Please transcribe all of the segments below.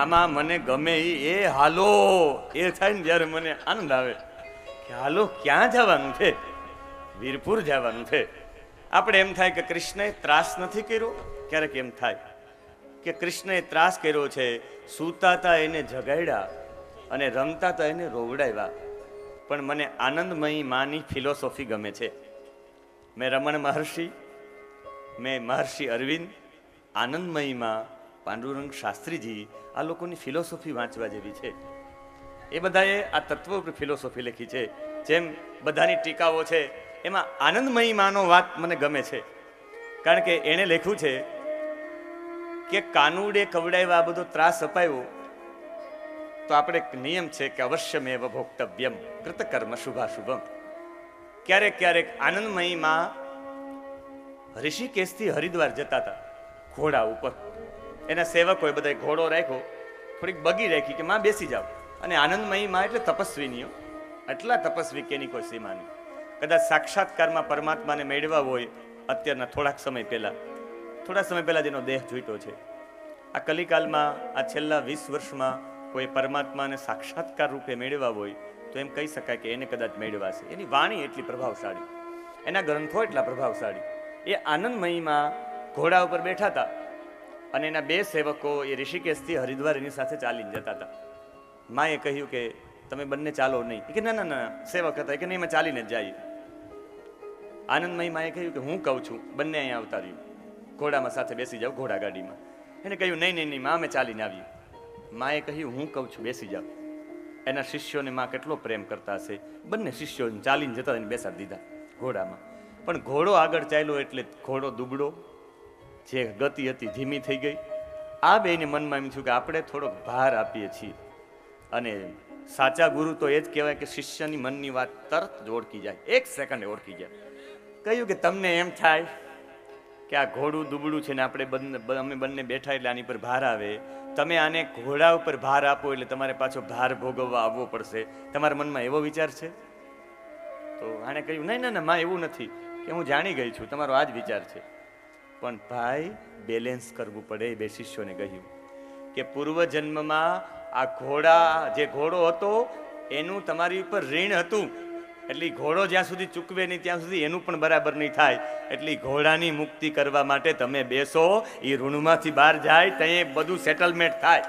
આમાં મને ગમે એ હાલો એ થાય ને જ્યારે મને આનંદ આવે કે હાલો ક્યાં જવાનું છે, વીરપુર જવાનું છે. આપણે એમ થાય કે કૃષ્ણએ ત્રાસ નથી કર્યો, ક્યારેક એમ થાય કે કૃષ્ણએ ત્રાસ કર્યો છે, સૂતાતા એને જગાડ્યા અને રમતાતા એને રોવડાવ્યા. પણ મને આનંદમયી માની ફિલોસોફી ગમે છે. મેં રમણ મહર્ષિ, મેં મહર્ષિ અરવિંદ, આનંદમયીમાં પાંડુરંગ શાસ્ત્રીજી, આ લોકોની ફિલોસોફી વાંચવા જેવી છે. એ બધાએ આ તત્વ ઉપર ફિલોસોફી લખી છે. જેમ બધાની ટીકાઓ છે, એમાં આનંદમયી માનો વાત મને ગમે છે. કારણ કે એણે લખ્યું છે કે કાનુડે કવડાવ્યા આ બધો ત્રાસ અપાયો તો આપણે એક નિયમ છે કે અવશ્યમેવ ભોક્તવ્યમ કૃતકર્મ શુભાશુભમ. ક્યારેક ક્યારેક આનંદમયી માં ઋષિકેશથી હરિદ્વાર જતા હતા ઘોડા ઉપર. એના સેવકોએ બધા ઘોડો રાખ્યો, થોડીક બગી રાખી કે માં બેસી જાઓ. અને આનંદમયી માં એટલે તપસ્વીનીઓ, આટલા તપસ્વી કે એની કોઈ સીમા નહીં. કદાચ સાક્ષાત્કારમાં પરમાત્માને મેળવા હોય અત્યારના થોડા સમય પહેલા જેનો દેહ જોઈતો છે. આ કલિકાલમાં આ છેલ્લા 20 વર્ષમાં કોઈ પરમાત્માને સાક્ષાત્કાર રૂપે મેળવા હોય તો એમ કહી શકાય કે એને કદાચ મેળવા છે. એની વાણી એટલી પ્રભાવશાળી, એના ગ્રંથો એટલા પ્રભાવશાળી. એ આનંદમયીમાં ઘોડા ઉપર બેઠા હતા અને એના 2 સેવકો એ ઋષિકેશથી હરિદ્વાર એની સાથે ચાલીને જતા હતા. માએ કહ્યું કે તમે બંને ચાલો નહીં. કે ના ના ના, સેવક હતા કે નહીં, અમે ચાલીને જ જઈએ. આનંદમયી માએ કહ્યું કે હું કહું છું બંને અહીંયા આવતા રહ્યું, ઘોડામાં સાથે બેસી જાઓ, ઘોડા ગાડીમાં. એને કહ્યું નહીં નહીં નહીં માં, અમે ચાલીને આવીએ. માએ કહ્યું હું કહું છું બેસી જાઓ. એના શિષ્યોને માં કેટલો પ્રેમ કરતા હશે, બંને શિષ્યોને ચાલીને જતા એને બેસાડી દીધા ઘોડામાં. પણ ઘોડો આગળ ચાલ્યો એટલે ઘોડો દુબળો, જે ગતિ હતી ધીમી થઈ ગઈ. આ બેને મનમાં એમ થયું કે આપણે થોડોક ભાર આપીએ છીએ. અને સાચા ગુરુ તો એ જ કહેવાય કે શિષ્યની મનની વાત તરત જ ઓળખી જાય, 1 સેકન્ડે ઓળખી જાય. કહ્યું કે તમને એમ થાય કે આ ઘોડું દુબળું છે ને અમે બંને બેઠા એટલે આની પર ભાર આવે, તમે આને ઘોડા ઉપર ભાર આપો એટલે તમારે પાછો ભાર ભોગવવા આવવો પડશે, તમારા મનમાં એવો વિચાર છે? તો આને કહ્યું નહીં ના ના માં, એવું નથી, કે હું જાણી ગઈ છું તમારો આ જ વિચાર છે. પણ ભાઈ બેલેન્સ કરવું પડે. 2 શિષ્યોને કહ્યું કે પૂર્વજન્મમાં આ જે ઘોડો હતો એનું તમારી ઉપર ઋણ હતું, એટલે ઘોડો જ્યાં સુધી ચૂકવે નહીં ત્યાં સુધી એનું પણ બરાબર નહીં થાય. એટલે ઘોડાની મુક્તિ કરવા માટે તમે બેસો, એ ઋણમાંથી બહાર જાય, ત્યાં બધું સેટલમેન્ટ થાય.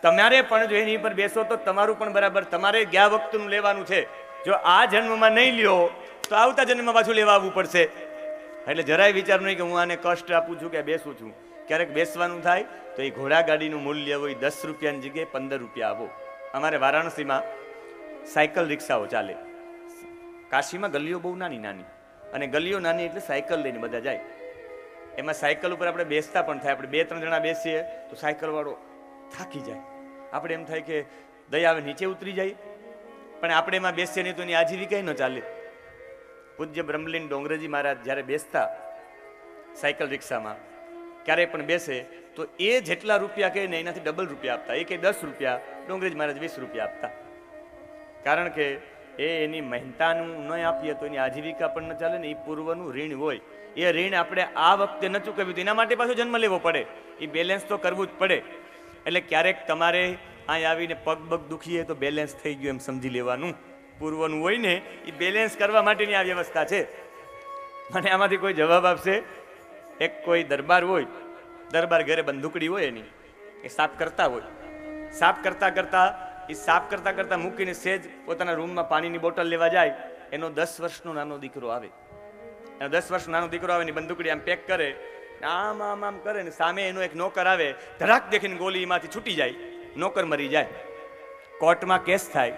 તમારે પણ જો એની પર બેસો તો તમારું પણ બરાબર, તમારે ગયા વખતનું લેવાનું છે. જો આ જન્મમાં નહીં લ્યો તો આવતા જન્મમાં પાછું લેવા આવવું પડશે. એટલે જરાય વિચાર નહીં કે હું આને કષ્ટ આપું છું કે બેસું છું. ક્યારેક બેસવાનું થાય તો એ ઘોડા ગાડીનું મૂલ્ય હોય 10 રૂપિયાની જગ્યાએ 15 રૂપિયા આવો. અમારે વારાણસીમાં સાયકલ રિક્ષાઓ ચાલે. કાશીમાં ગલીઓ બહુ નાની નાની, અને ગલીઓ નાની એટલે સાયકલ લઈને બધા જાય. એમાં સાયકલ ઉપર આપણે બેસતા પણ થાય. આપણે 2-3 જણા બેસીએ તો સાયકલ વાળો થાકી જાય. આપણે એમ થાય કે દયા આવે નીચે ઉતરી જાય, પણ આપણે એમાં બેસીએ નહીં તો એની આજીવિકા ન ચાલે. પૂજ્ય બ્રહ્મલીન ડોંગરેજી મહારાજ જ્યારે બેસતા સાયકલ રિક્ષામાં, ક્યારેય પણ બેસે તો એ જેટલા રૂપિયા કહે ને એનાથી ડબલ રૂપિયા આપતા. એ કે 10 રૂપિયા, ડોંગરેજી મહારાજ 20 રૂપિયા આપતા. કારણ કે એની મહેનતાનું ન આપીએ તો એની આજીવિકા પણ ન ચાલે ને. એ પૂર્વનું ઋણ હોય, એ ઋણ આપણે આ વખતે ન ચૂકવ્યું એના માટે પાછો જન્મ લેવો પડે. એ બેલેન્સ તો કરવું જ પડે. એટલે ક્યારેક તમારે અહીં આવીને પગ દુખીએ તો બેલેન્સ થઈ ગયું એમ સમજી લેવાનું. પૂર્વનું હોય ને એ બેલેન્સ કરવા માટેની આ વ્યવસ્થા છે. મને આમાંથી કોઈ જવાબ આપશે? એક કોઈ દરબાર હોય, દરબાર ઘરે બંદૂકડી હોય એની, એ સાફ કરતા હોય. સાફ કરતા મૂકીને સેજ પોતાના રૂમમાં પાણીની બોટલ લેવા જાય. એનો 10 વર્ષનો નાનો દીકરો આવે. એનો 10 વર્ષનો નાનો દીકરો આવે ને બંદૂકડી આમ પેક કરે, આમ આમ આમ કરે ને સામે એનો એક નોકર આવે, ધડાક દેખીને ગોલી એમાંથી છૂટી જાય, નોકર મરી જાય. કોર્ટમાં કેસ થાય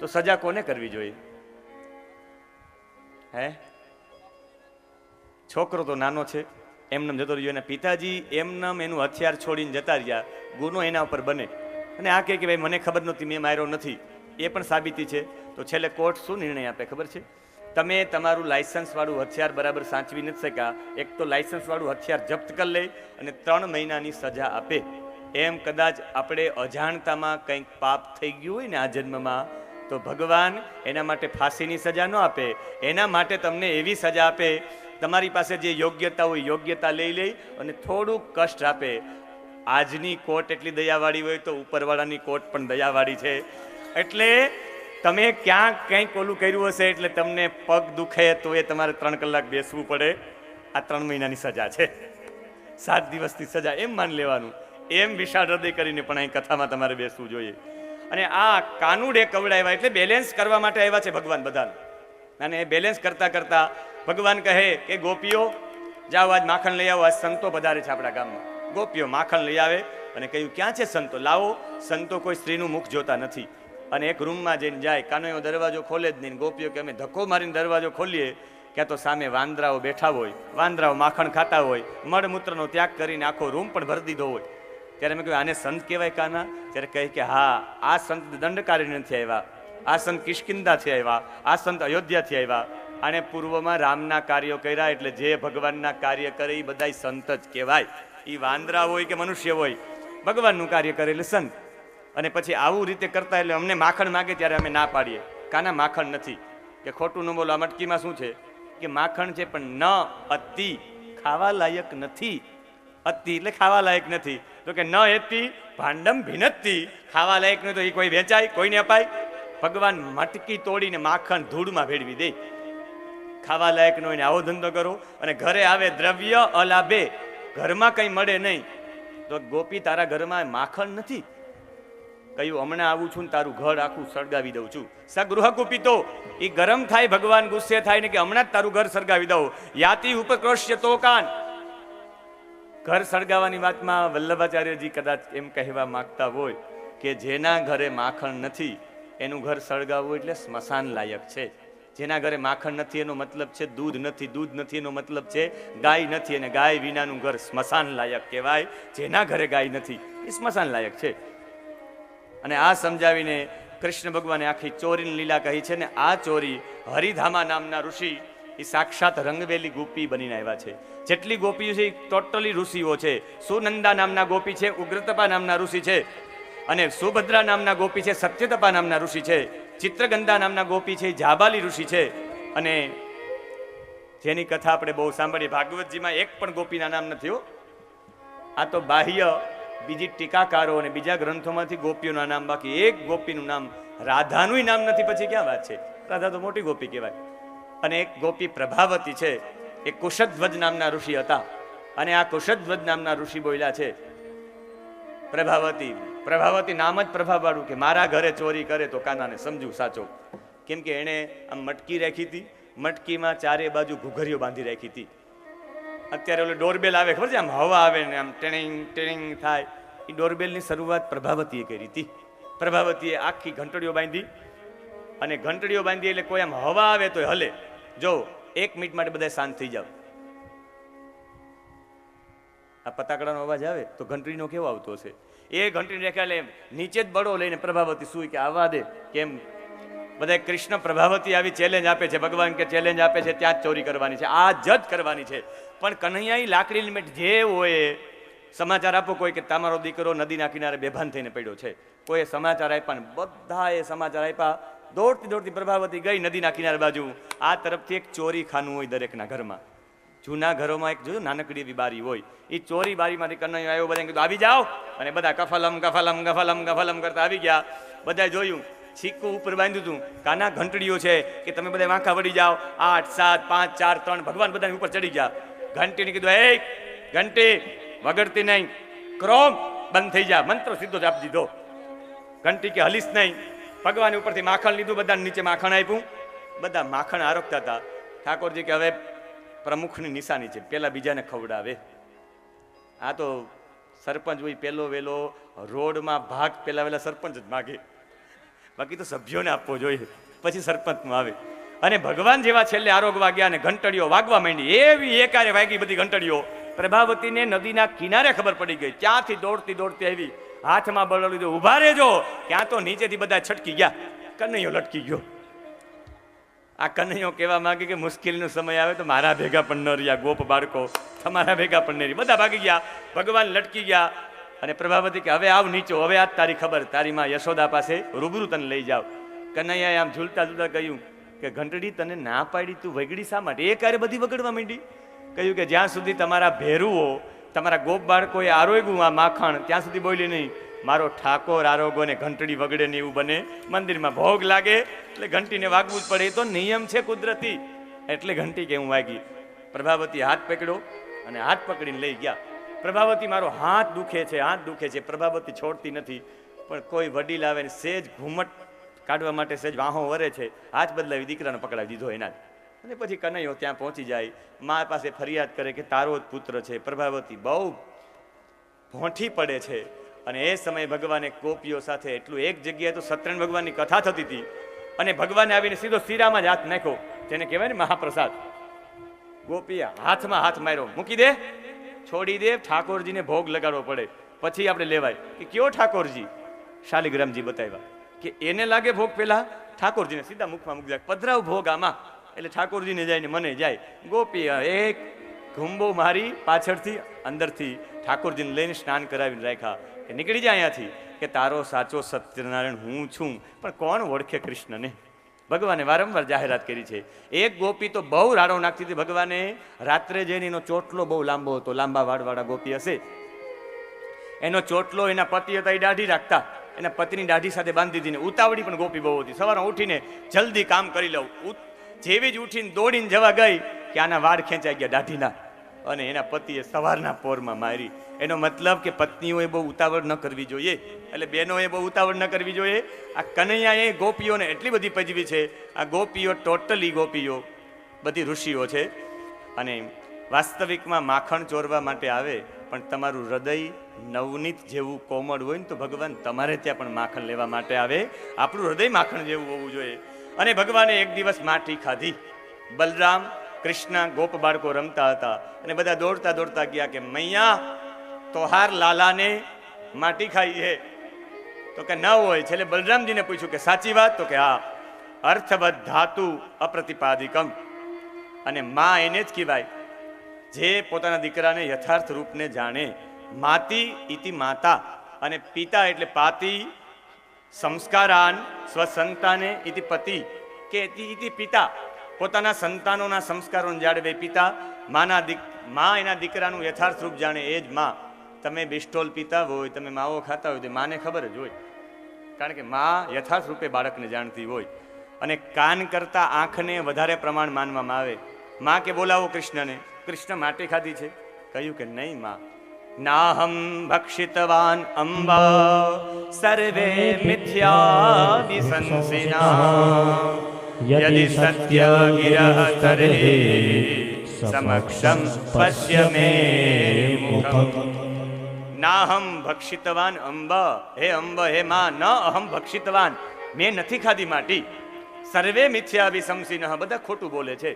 તો સજા કોને કરવી જોઈએ? હે? છોકરો તો નાનો છે, એમનેમ જતો રહ્યો. એના પિતાજી એમનેમ એનું હથિયાર છોડીને જતા રહ્યા, ગુનો એના ઉપર બને. અને આ કહે કે ભાઈ મને ખબર નહોતી, મેં માર્યો નથી, એ પણ સાબિતી છે. તો છેલ્લે કોર્ટ શું નિર્ણય આપે ખબર છે? તમે તમારું લાયસન્સ વાળું હથિયાર બરાબર સાચવી નથી શક્યા, એક તો લાયસન્સ વાળું હથિયાર જપ્ત કરી લે અને 3 મહિનાની સજા આપે. એમ કદાચ આપણે અજાણતામાં કંઈક પાપ થઈ ગયું હોય ને આ જન્મમાં, તો ભગવાન એના માટે ફાંસીની સજા ન આપે, એના માટે તમને એવી સજા આપે, તમારી પાસે જે યોગ્યતા હોય યોગ્યતા લઈ અને થોડુંક કષ્ટ આપે. આજની કોટ એટલી દયાવાળી હોય તો ઉપરવાળાની કોટ પણ દયાવાળી છે. એટલે તમે ક્યાંક કંઈક ઓલું કર્યું હશે એટલે તમને પગ દુખે તો એ તમારે 3 કલાક બેસવું પડે. આ 3 મહિનાની સજા છે, 7 દિવસની સજા એમ માન લેવાનું. એમ વિશાળ હૃદય કરીને પણ અહીં કથામાં તમારે બેસવું જોઈએ. અને આ કાનુડે કવડાવ્યા એટલે બેલેન્સ કરવા માટે આવ્યા છે ભગવાન બધાને. અને એ બેલેન્સ કરતા કરતા ભગવાન કહે કે ગોપીઓ જાઓ, આજ માખણ લઈ આવો. આજ સંતો પધારે છે આપણા ગામમાં. ગોપીઓ માખણ લઈ આવે અને કહ્યું ક્યાં છે સંતો? લાવો. સંતો કોઈ સ્ત્રીનું મુખ જોતા નથી. અને એક રૂમમાં જઈને જાય. કાનોયો દરવાજો ખોલે જ નહીં. ગોપીઓ કે અમે ધક્કો મારીને દરવાજો ખોલીએ ક્યાં તો સામે વાંદરાઓ બેઠા હોય, વાંદરાઓ માખણ ખાતા હોય, મળમૂત્રનો ત્યાગ કરીને આખો રૂમ પણ ભરી દીધો હોય. ત્યારે મેં કહ્યું આને સંત કહેવાય કાના? ત્યારે કહે કે હા, આ સંત દંડકારી નથી આવ્યા, આ સંત કિષ્કિંધાથી આવ્યા, આ સંત અયોધ્યાથી આવ્યા. અને પૂર્વમાં રામના કાર્યો કર્યા એટલે જે ભગવાનના કાર્ય કરે એ બધા સંત જ કહેવાય. એ વાંદરા હોય કે મનુષ્ય હોય, ભગવાનનું કાર્ય કરે એટલે સંત. અને પછી આવું રીતે કરતા એટલે અમને માખણ માગે ત્યારે અમે ના પાડીએ, કાના માખણ નથી. કે ખોટું ન બોલો, આ મટકીમાં શું છે કે માખણ છે પણ ન અતિ, ખાવા લાયક નથી. અતિ એટલે ખાવા લાયક નથી. તો કે ન એતી ભાંડમ ભિનતી, ખાવા લાયક નહીં તો એ કોઈ વેચાય, કોઈને અપાય? ભગવાન મટકી તોડીને માખણ ધૂળમાં ભેળવી દે. ખાવા લાયક નો એને આવો ધંધો કરો. અને ઘરે આવે દ્રવ્ય અલાભે, ઘરમાં કંઈ મળે નહીં. તો ગોપી તારા ઘરમાં માખણ નથી? કહ્યું હમણાં આવું છું ને તારું ઘર આખું સળગાવી દઉં છું. સગૃહ કુપિતો, એ ગરમ થાય, ભગવાન ગુસ્સે થાય ને કે હમણાં જ તારું ઘર સળગાવી દઉં. યાતિ ઉપક્રોશ્ય તો કાન. ઘર સળગાવવાની વાતમાં વલ્લભાચાર્યજી કદાચ એમ કહેવા માંગતા હોય કે જેના ઘરે માખણ નથી એનું ઘર સળગાવવું એટલે સ્મશાન લાયક છે. જેના ઘરે માખણ નથી એનો મતલબ છે દૂધ નથી, દૂધ નથી એનો મતલબ છે ગાય નથી, અને ગાય વિનાનું ઘર સ્મશાન લાયક કહેવાય. જેના ઘરે ગાય નથી એ સ્મશાન લાયક છે. અને આ સમજાવીને કૃષ્ણ ભગવાને આખી ચોરીની લીલા કહી છે. ને આ ચોરી હરિધામા નામના ઋષિ એ સાક્ષાત રંગવેલી ગોપી બનીને આવ્યા છે. જેટલી ગોપીઓ છે એ ટોટલી ઋષિઓ છે. સુનંદા નામના ગોપી છે, ઉગ્રતપા નામના ઋષિ છે, અને સુભદ્રા નામના ગોપી છે, સત્યતપા નામના ઋષિ છે, ચિત્રગંધા નામના ગોપી છે, જાબાલી ઋષિ છે. અને જેની કથા આપણે બહુ સાંભળીએ, ભાગવતજીમાં એક પણ ગોપીના નામ નથી. આ તો બાહ્ય બીજી ટીકાકારો અને બીજા ગ્રંથોમાંથી ગોપીઓના નામ, બાકી એક ગોપીનું નામ, રાધાનું નામ નથી. પછી ક્યાં વાત છે? રાધા તો મોટી ગોપી કહેવાય. અને એક ગોપી પ્રભાવતી છે. એ કુશધ્વજ નામના ઋષિ હતા. અને આ કુશધ્વજ નામના ઋષિ બોલ્યા છે પ્રભાવતી. પ્રભાવતી નામ જ પ્રભાવાળું કે મારા ઘરે ચોરી કરે તો કાનાને સમજવું સાચો. કેમ કે એણે આમ મટકી રાખી હતી, મટકીમાં ચારે બાજુ ઘૂઘરીઓ બાંધી રાખી હતી. અત્યારે ઓલો ડોરબેલ આવે ખબર છે, આમ હવા આવે ને આમ ટેણિંગ ટેણિંગ થાય, એ ડોરબેલની શરૂઆત પ્રભાવતીએ કરી હતી. પ્રભાવતીએ આખી ઘંટડીઓ બાંધી, અને ઘંટડીઓ બાંધી એટલે કોઈ આમ હવા આવે તો હલે. જો 1 મિનિટ માટે બધા શાંત થઈ જાવ. આ પતાકડાનો અવાજ આવે તો ઘંટડીનો કેવો આવતો હશે? એ ઘંટડી રેખા લે નીચે જ બળો લઈને પ્રભાવતી સુઈ કે આવા દે. કેમ? બધા કૃષ્ણ પ્રભાવતી આવી ચેલેન્જ આપે છે, ભગવાન કે ચેલેન્જ આપે છે ત્યાં જ ચોરી કરવાની છે, આ જ કરવાની છે. પણ કન્હૈયા લાકડી લિમિટ જે હોય, સમાચાર આપો કોઈ કે તમારો દીકરો નદીના કિનારે બેભાન થઈને પડ્યો છે, કોઈ સમાચાર આપ્યા ને બધા એ સમાચાર આપ્યા. દોડતી દોડતી પ્રભાવતી ગઈ નદીના કિનારે બાજુ. આ તરફથી એક ચોરી ખાનું હોય દરેકના ઘરમાં. જૂના ઘરોમાં એક જોયું નાનકડી એવી બારી હોય, એ ચોરી બારીમાંથી કન્હૈયો આવ્યો, બધા કીધું આવી જાઓ. અને બધા કફલમ કફલમ કફલમ કફલમ કરતા આવી ગયા. બધા જોયું છીકું ઉપર બાંધ્યું હતું, કાના ઘંટડીઓ છે કે તમે બધા વાંખા વળી જાઓ. 8 7 5 4 3 ભગવાન બધાની ઉપર ચડી ગયા. ઘંટીને કીધું એ ઘંટી વગડતી નહીં, ક્રોમ બંધ થઈ જા. મંત્ર સીધો જ આપી દીધો. ઘંટી કે હલીશ નહીં. ભગવાન ઉપરથી માખણ લીધું, બધાને નીચે માખણ આપ્યું. બધા માખણ આરોગતા હતા. ઠાકોરજી કે હવે પ્રમુખની નિશાની છે, પેલા બીજાને ખવડાવે. આ તો સરપંચ હોય પેલો વેલો રોડમાં ભાગ પેલા વેલા સરપંચ જ માગે, બાકી તો સભ્યોને આપવો જોઈએ, પછી સરપંચમાં આવે. અને ભગવાન જેવા છેલ્લે આરોગવા ગયા અને ઘંટડીઓ વાગવા માંડી. એવી એકારે વાગી બધી ઘંટડીઓ. પ્રભાવતીને નદીના કિનારે ખબર પડી ગઈ. ત્યાંથી દોડતી દોડતી આવી, હાથમાં બળો લીધો, ઉભા રહેજો. ત્યાં તો નીચેથી બધા છટકી ગયા. કનૈયો લટકી ગયો. આ કનૈયો કહેવા માંગે કે મુશ્કેલીનો સમય આવે તો મારા ભેગા પણ ન રહ્યા, ગોપ બાળકો તમારા ભેગા પણ ન રહી. બધા ભાગી ગયા. ભગવાન લટકી ગયા. અને પ્રભાવતી કે હવે આવ નીચો, હવે આજ તારી ખબર, તારી માં યશોદા પાસે રૂબરૂ તને લઈ જાવ. કનૈયાએ આમ ઝૂલતા ઝૂલતા કહ્યું કે ઘંટડી તને ના પાડી તું વગડી શા માટે? એ ક્યારે બધી વગડવા માંડી? કહ્યું કે જ્યાં સુધી તમારા ભેરુઓ તમારા ગોપ બાળકોએ આરોગ્યું આ માખણ, ત્યાં સુધી બોલી નહીં, મારો ઠાકોર આરોગો ને ઘંટડી વગડે ને એવું બને. મંદિરમાં ભોગ લાગે એટલે ઘંટીને વાગવું જ પડે, એ તો નિયમ છે કુદરતી. એટલે ઘંટી કેવું વાગી. પ્રભાવતી હાથ પકડ્યો અને હાથ પકડીને લઈ ગયા. પ્રભાવતી મારો હાથ દુખે છે, હાથ દુખે છે. પ્રભાવતી છોડતી નથી, પણ કોઈ વડીલ આવે ને સેજ ઘૂમટ કાઢવા માટે સેજ વાહો વરે છે, હાથ બદલાવી દીકરાને પકડાવી દીધો એના જ. અને પછી કનૈયો ત્યાં પહોંચી જાય, મા પાસે ફરિયાદ કરે કે તારો જ પુત્ર છે. પ્રભાવતી બહુ ભોંઠી પડે છે. અને એ સમયે ભગવાને ગોપીઓ સાથે એટલું, એક જગ્યાએ તો સત્યનારાયણ ભગવાનની કથા થતી હતી અને ભગવાને આવીને સીધો શીરામાં જ હાથ નાખ્યો, જેને કહેવાય ને મહાપ્રસાદ. ગોપીએ હાથમાં હાથ માર્યો, મૂકી દે, છોડી દે, ઠાકોરજીને ભોગ લગાડવો પડે પછી આપણે લેવાય. કે કયો ઠાકોરજી? શાલિગ્રામજી બતાવ્યા કે એને લાગે ભોગ પેલા ઠાકોરજીને સીધા મુખમાં મૂકી જાય, પધરાવ ભોગ આમાં. એટલે ઠાકોરજીને જાય ને મને જાય. ગોપી એક ઘુંબો મારી પાછળથી અંદરથી ઠાકોરજીને લઈને સ્નાન કરાવીને રાખ્યા કે નીકળી જાય અહીંયાથી, કે તારો સાચો સત્યનારાયણ હું છું. પણ કોણ ઓળખે કૃષ્ણને? ભગવાને વારંવાર જાહેરાત કરી છે. એક ગોપી તો બહુ રાડો નાખતી હતી. ભગવાને રાત્રે જઈને એનો ચોટલો બહુ લાંબો હતો, લાંબા વાળવાળા ગોપી હશે, એનો ચોટલો એના પતિ હતા એ દાઢી રાખતા, એના પતિની દાઢી સાથે બાંધી દીધી. ઉતાવળી પણ ગોપી બહુ હતી, સવારે ઉઠીને જલ્દી કામ કરી લઉં. જેવી જ ઉઠીને દોડીને જવા ગઈ કે આના વાળ ખેંચાઈ ગયા દાઢીના, અને એના પતિએ સવારના પોરમાં મારી. એનો મતલબ કે પત્નીઓએ બહુ ઉતાવળ ન કરવી જોઈએ, એટલે બહેનોએ બહુ ઉતાવળ ન કરવી જોઈએ. આ કનૈયાએ ગોપીઓને એટલી બધી પજવી છે. આ ગોપીઓ ટોટલી ગોપીઓ બધી ઋષિઓ છે. અને વાસ્તવિકમાં માખણ ચોરવા માટે આવે, પણ તમારું હૃદય નવનીત જેવું કોમળ હોય ને તો ભગવાન તમારે ત્યાં પણ માખણ લેવા માટે આવે. આપણું હૃદય માખણ જેવું હોવું જોઈએ. અને ભગવાને એક દિવસ માટી ખાધી. બલરામ, કૃષ્ણ, ગોપ બાળકો રમતા હતા અને બધા દોડતા દોડતા ગયા કે મૈયા તોહાર લાલાને માટી ખાઈ છે. તો કે ન હોય. છેલ્લે બલરામજીને પૂછ્યું કે સાચી વાત? તો કે હા. અર્થવદ ધાતુ અપ્રતિપાદિકમ. અને માં એને જ કહેવાય જે પોતાના દીકરાને યથાર્થ રૂપને જાણે. માતી ઇતિ માતા, અને પિતા એટલે પાતી, સંસ્કારાન સ્વસંતાને ઇતિ પતિ, કે ઇતિ પિતા, પોતાના સંતાનોના સંસ્કારોને જાળવે પિતા. માં એના દીકરાનું યથાર્થ રૂપ જાણે, એ જ માં. તમે બિસ્ટોલ પીતા હોય, તમે માવો ખાતા હોય તો માને ખબર જ હોય, કારણ કે માં યથાર્થ રૂપે બાળકને જાણતી હોય. અને કાન કરતા આંખને વધારે પ્રમાણ માનવામાં આવે. માં કે બોલાવો કૃષ્ણને. કૃષ્ણ માટી ખાધી છે? કહ્યું કે નહીં માં. નાહમ ભક્ષિતવાન અંબા સર્વે મિથ્યા વિસંસિના યદિ સત્ય ગિરઃ તર્હિ સમક્ષમ પશ્ય મે મુખમ. નાહમ ભક્ષિતવાન અંબ, હે અંબ, હે માં, ન અહમ ભક્ષિતવાન, મેં નથી ખાધી માટી. સર્વે મિથ્યા વિસંસિનઃ, બધા ખોટું બોલે છે.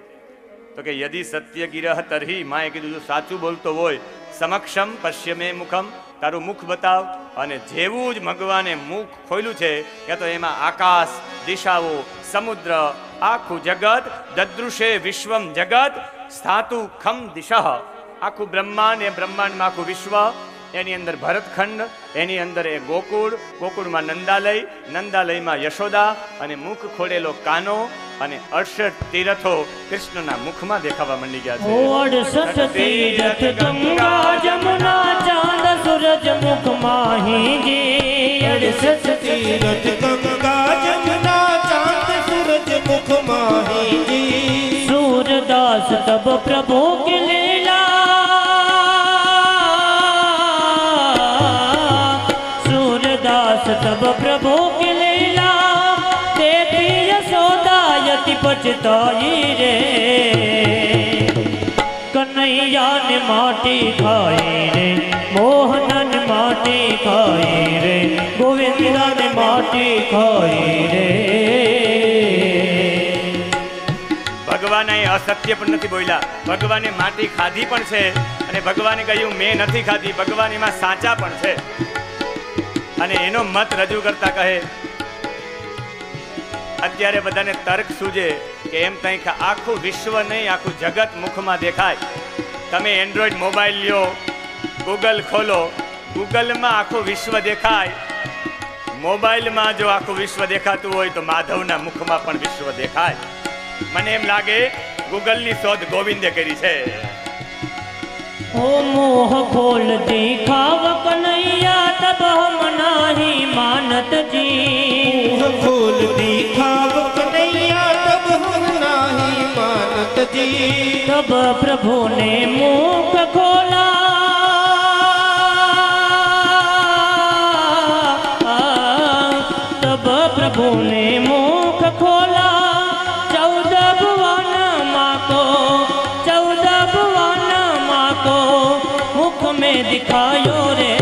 તો કે યદિ સત્ય ગિરઃ તર્હિ, માએ કીધું જો સાચું બોલતો હોય, સમક્ષમ પશ્ય મે મુખમ, તારું મુખ બતાવ. અને જેવું જ ભગવાને મુખ ખોલ્યું છે કે તો એમાં આકાશ, દિશાઓ, સમુદ્ર, આખું જગત, દદૃશે વિશ્વમ જગત સ્થાતુ ખમ દિશઃ, આખું બ્રહ્માંડ, એ બ્રહ્માંડમાં આખું વિશ્વ, એની અંદર ભરતખંડ, એની અંદર એ ગોકુળ, ગોકુળમાં નંદાલય, નંદાલયમાં યશોદા, અને મુખ ખોલેલો કાનો, અને 68 તીરથો કૃષ્ણના મુખમાં દેખાવા માંડી ગયા છે. 68 તીરથ ગંગા જમુના ચાંદ સૂરજ મુખ માહીજી. 68 તીરથ ગંગા જમુના ચાંદ સૂરજ મુખ માહીજી. सूरदास तब प्रभु की लीला, सूरदास तब प्रभु की लीला देखी यशोदायति पछताई रे. कन्हैया ने माटी खाई रे, मोहन ने माटी खाई रे, गोविंदा ने माटी खाई रे. ભગવાને અસત્ય પણ નથી બોલ્યા, ભગવાને માટી ખાધી પણ છે, અને ભગવાને કહ્યું મેં નથી ખાધી. ભગવાન એમાં સાચા પણ છે. અને એનો મત રજૂ કરતા કહે, અત્યારે બધાને તર્ક સૂજે કે એમ કંઈક આખું વિશ્વ નહીં, આખું જગત મુખમાં દેખાય. તમે એન્ડ્રોઈડ મોબાઈલ લ્યો, ગૂગલ ખોલો, ગૂગલમાં આખું વિશ્વ દેખાય. મોબાઈલમાં જો આખું વિશ્વ દેખાતું હોય તો માધવના મુખમાં પણ વિશ્વ દેખાય. મને એમ લાગે ગૂગલની શોધ ગોવિંદે કરી છે. ओ मोह खोल दिखाव कन्हैया तब हम नाही मानत जी। मुँह खोल दिखाव कन्हैया तब हम नाही मानत जी। तब प्रभु ने मुख खोला तब प्रभु ने मुख खोला 14 भुवन माँ को 14 भुवन माँ को मुख में दिखायो रे।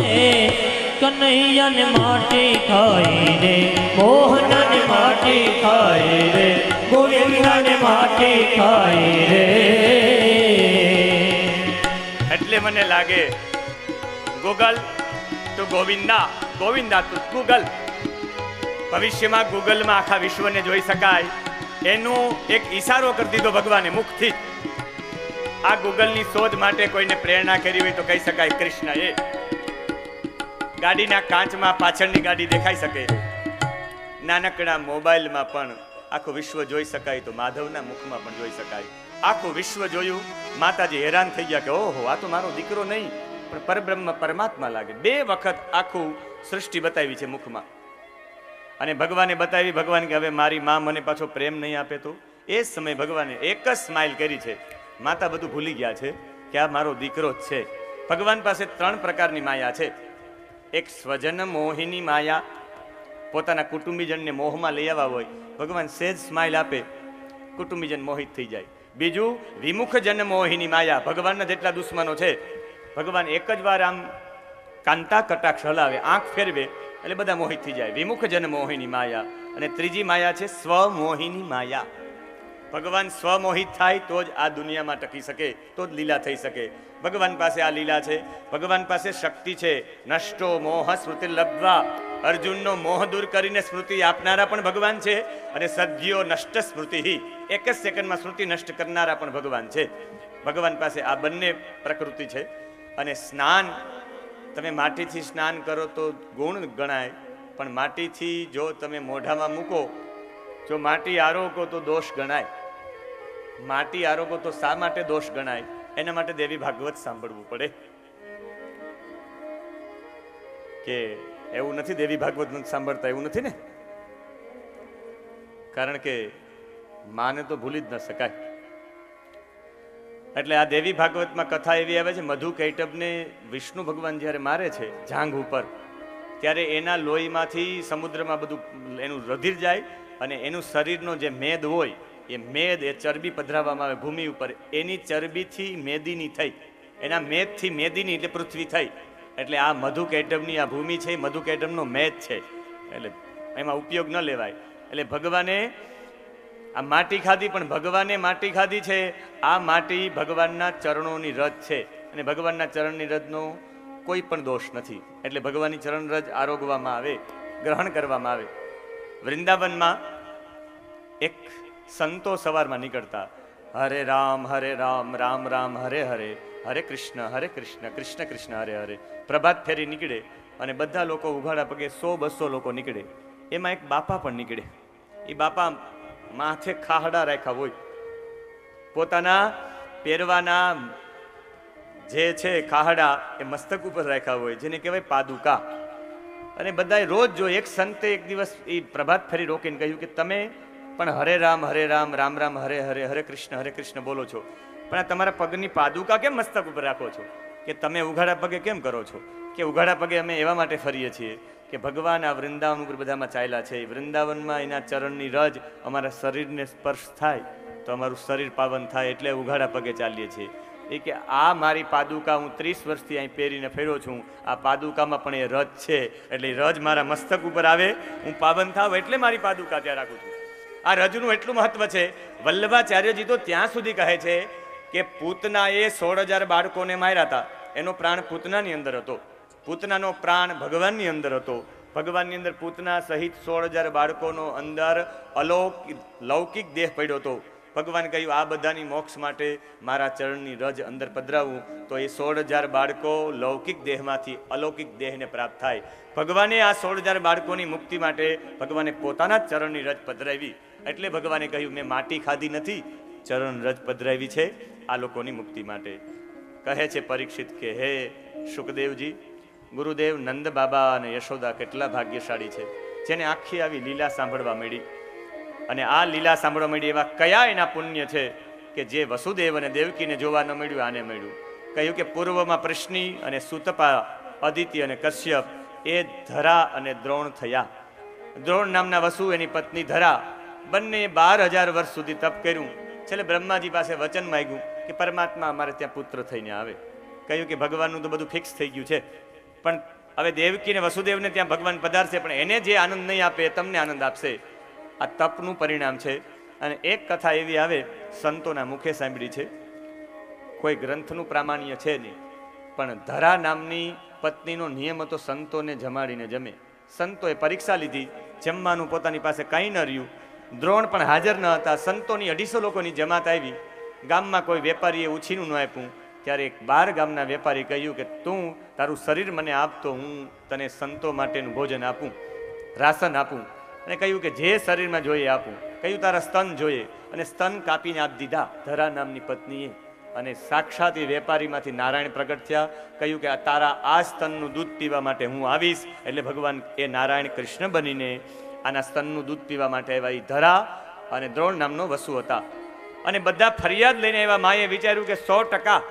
कन्हैया ने माटी खाई रे मोहन ने माटी खाई रे गोविंदा ने माटी खाई रे। એટલે મને લાગે ગૂગલ તો ગોવિંદા ગોવિંદા તો ગૂગલ ભવિષ્યમાં ગૂગલમાં આખા વિશ્વને જોઈ શકાય એનો એક ઈશારો કરી દીધો ભગવાને મુખથી જ। આ ગૂગલની શોધ માટે કોઈને પ્રેરણા કરી હોય તો કહી શકાય કૃષ્ણએ। ગાડીના કાચમાં પાછળની ગાડી દેખાઈ શકે, નાનકડા મોબાઈલમાં પણ આખું વિશ્વ જોઈ શકાય તો માધવના મુખમાં પણ જોઈ શકાય। આખું વિશ્વ જોયું, માતાજી હેરાન થઈ ગયા કે ઓહો આ તો મારો દીકરો નહીં પણ પરબ્રહ્મ પરમાત્મા લાગે। 2 વખત આખું સૃષ્ટિ બતાવી છે મુખમાં અને ભગવાને બતાવી। ભગવાન કે હવે મારી માં મને પાછો પ્રેમ નહીં આપે તો એ સમયે ભગવાને એક જ સ્માઇલ કરી છે। માતા બધું ભૂલી ગયા છે કે આ મારો દીકરો જ છે। ભગવાન પાસે 3 પ્રકારની માયા છે। એક સ્વજન મોહિની માયા, પોતાના કુટુંબીજનને મોહમાં લઈ આવવા હોય ભગવાન સહેજ સ્માઇલ આપે કુટુંબીજન મોહિત થઈ જાય। બીજું વિમુખ જન મોહિની માયા, ભગવાનના જેટલા દુશ્મનો છે ભગવાન એક જ વાર આમ કાંતા કટાક્ષ હલાવે, આંખ ફેરવે એટલે બધા મોહિત થઈ જાય, વિમુખ જન મોહિની માયા। અને ત્રીજી માયા છે સ્વમોહિની માયા। ભગવાન સ્વમોહિત થાય તો જ આ દુનિયામાં ટકી શકે, તો જ લીલા થઈ શકે। ભગવાન પાસે આ લીલા છે, ભગવાન પાસે શક્તિ છે। નષ્ટો મોહ સ્મૃતિ લબ્ધવા, અર્જુનનો મોહ દૂર કરીને સ્મૃતિ આપનારા પણ ભગવાન છે અને સદ્યો નષ્ટ સ્મૃતિ, એક જ સેકન્ડમાં સ્મૃતિ નષ્ટ કરનારા પણ ભગવાન છે। ભગવાન પાસે આ બંને પ્રકૃતિ છે। અને સ્નાન, તમે માટીથી સ્નાન કરો તો ગુણ ગણાય, પણ માટીથી જો તમે મોઢામાં મૂકો, જો માટી આરોગો તો દોષ ગણાય। માટી આરોગો તો શા માટે દોષ ગણાય? એના માટે દેવી ભાગવત સાંભળવું પડે। કે એવું નથી દેવી ભાગવત નથી સાંભળતા, એવું નથી ને, કારણ કે માને તો ભૂલી જ ન શકાય। એટલે આ દેવી ભાગવતમાં કથા એવી આવે છે, મધુ કૈટભને વિષ્ણુ ભગવાન જ્યારે મારે છે જાંઘ ઉપર, ત્યારે એના લોહીમાંથી સમુદ્રમાં બધું એનું રુધિર જાય અને એનું શરીરનો જે મેદ હોય એ મેદ, એ ચરબી પધરાવવામાં આવે ભૂમિ ઉપર, એની ચરબીથી મેદીની થઈ, એના મેદથી મેદીની એટલે પૃથ્વી થઈ। એટલે આ મધુ કૈટભની આ ભૂમિ છે, મધુ કૈટભનો મેદ છે, એટલે એમાં ઉપયોગ ન લેવાય। એટલે ભગવાને આ માટી ખાધી, પણ ભગવાને માટી ખાધી છે, આ માટી ભગવાનના ચરણોની રજ છે અને ભગવાનના ચરણની રજનો કોઈ પણ દોષ નથી। એટલે ભગવાનની ચરણ રજ આરોગવામાં આવે, ગ્રહણ કરવામાં આવે। વૃંદાવનમાં એક સંતો સવારમાં નીકળતા, હરે રામ રામ રામ હરે હરે, હરે કૃષ્ણ કૃષ્ણ કૃષ્ણ હરે હરે। પ્રભાત ફેરી નીકળે અને બધા લોકો ઉઘાડા પગે 100-200 લોકો નીકળે, એમાં એક બાપા પણ નીકળે। એ બાપા માથે ખાહડા રાખ્યા હોય, પોતાના પહેરવાના જે છે ખાહડા એ મસ્તક ઉપર રાખ્યા હોય, જેને કહેવાય પાદુકા। અને બધાએ રોજ જો, એક સંતે એક દિવસ એ પ્રભાત ફેરી રોકીને કહ્યું કે તમે પણ હરે રામ રામ રામ હરે હરે, હરે કૃષ્ણ બોલો છો, પણ આ તમારા પગની પાદુકા કેમ મસ્તક ઉપર રાખો છો? કે તમે ઉઘાડા પગે કેમ કરો છો? કે ઉઘાડા પગે અમે એવા માટે ફરીએ છીએ કે ભગવાન આ વૃંદાવન ઉપર બધામાં ચાલ્યા છે, વૃંદાવનમાં એના ચરણની રજ અમારા શરીરને સ્પર્શ થાય તો અમારું શરીર પાવન થાય, એટલે ઉઘાડા પગે ચાલીએ છીએ। એ કે આ મારી પાદુકા હું 30 વર્ષથી અહીં પહેરીને ફેર્યો છું, આ પાદુકામાં પણ એ રજ છે, એટલે એ રજ મારા મસ્તક ઉપર આવે, હું પાવન થાવ એટલે મારી પાદુકા ત્યાં રાખું છું। આ રજનું એટલું મહત્વ છે, વલ્લભાચાર્યજી તો ત્યાં સુધી કહે છે કે પૂતનાએ 16,000 બાળકોને માર્યા હતા, એનો પ્રાણ પૂતનાની અંદર હતો, પૂતનાનો પ્રાણ ભગવાનની અંદર હતો, ભગવાનની અંદર પૂતના સહિત 16,000 બાળકોનો અંદર લૌકિક દેહ પડ્યો હતો। ભગવાન કહ્યું આ બધાની મોક્ષ માટે મારા ચરણની રજ અંદર પધરાવું તો એ 16,000 બાળકો લૌકિક દેહમાંથી અલૌકિક દેહને પ્રાપ્ત થાય। ભગવાને આ 16,000 બાળકોની મુક્તિ માટે ભગવાને પોતાના ચરણની રજ પધરાવી, એટલે ભગવાને કહ્યું મેં માટી ખાધી નથી, ચરણ રજ પધરાવી છે આ લોકોની મુક્તિ માટે। કહે છે પરીક્ષિત કે હે શુકદેવજી, ગુરુદેવ નંદ બાબા અને યશોદા કેટલા ભાગ્યશાળી છે, જેને આખી આવી લીલા સાંભળવા મળી. અને આ લીલા સાંભળવા મળી એવા કયા એના પુણ્ય છે કે જે વસુદેવ અને દેવકીને જોવા ન મળ્યું, આને મળ્યું. કહ્યું કે પૂર્વમાં પ્રશ્ની અને સુતપા, અદિતિ અને કશ્યપ એ ધરા અને દ્રોણ થયા. દ્રોણ નામના વસુ, એની પત્ની ધરા, બંને 12,000 વર્ષ સુધી તપ કર્યું. છેલ્લે બ્રહ્માજી પાસે વચન માંગ્યું કે પરમાત્મા અમારે ત્યાં પુત્ર થઈને આવે. કહ્યું કે ભગવાનનું તો બધું ફિક્સ થઈ ગયું છે, પણ હવે દેવકી ને વસુદેવને ત્યાં ભગવાન પધારશે, પણ એને જે આનંદ નહીં આપે એ તમને આનંદ આપશે. આ તપનું પરિણામ છે. અને એક કથા એવી આવે, સંતોના મુખે સાંભળી છે, કોઈ ગ્રંથનું પ્રામાણ્ય છે નહીં, પણ ધરા નામની પત્નીનો નિયમ હતો સંતોને જમાડીને જમે. સંતોએ પરીક્ષા લીધી, જમવાનું પોતાની પાસે કાંઈ ન રહ્યું, દ્રોણ પણ હાજર ન હતા. સંતોની 250 લોકોની જમાત આવી. ગામમાં કોઈ વેપારીએ ઉછીનું ન આપ્યું, ત્યારે એક 12 ગામના વેપારી કહ્યું કે તું તારું શરીર મને આપતો હું તને સંતો માટેનું ભોજન આપું, રાશન આપું. અને કહ્યું કે જે શરીરમાં જોઈએ આપું. કહ્યું તારા સ્તન જોઈએ, અને સ્તન કાપીને આપી દીધા ધરા નામની પત્નીએ. અને સાક્ષાત એ વેપારીમાંથી નારાયણ પ્રગટ થયા. કહ્યું કે તારા આ સ્તનનું દૂધ પીવા માટે હું આવીશ. એટલે ભગવાન એ નારાયણ કૃષ્ણ બનીને આના સ્તનનું દૂધ પીવા માટે આવ્યા. એ ધરા અને દ્રોણ નામનો વસુ હતા. અને બધા ફરિયાદ લઈને એવા માએ વિચાર્યું કે 100%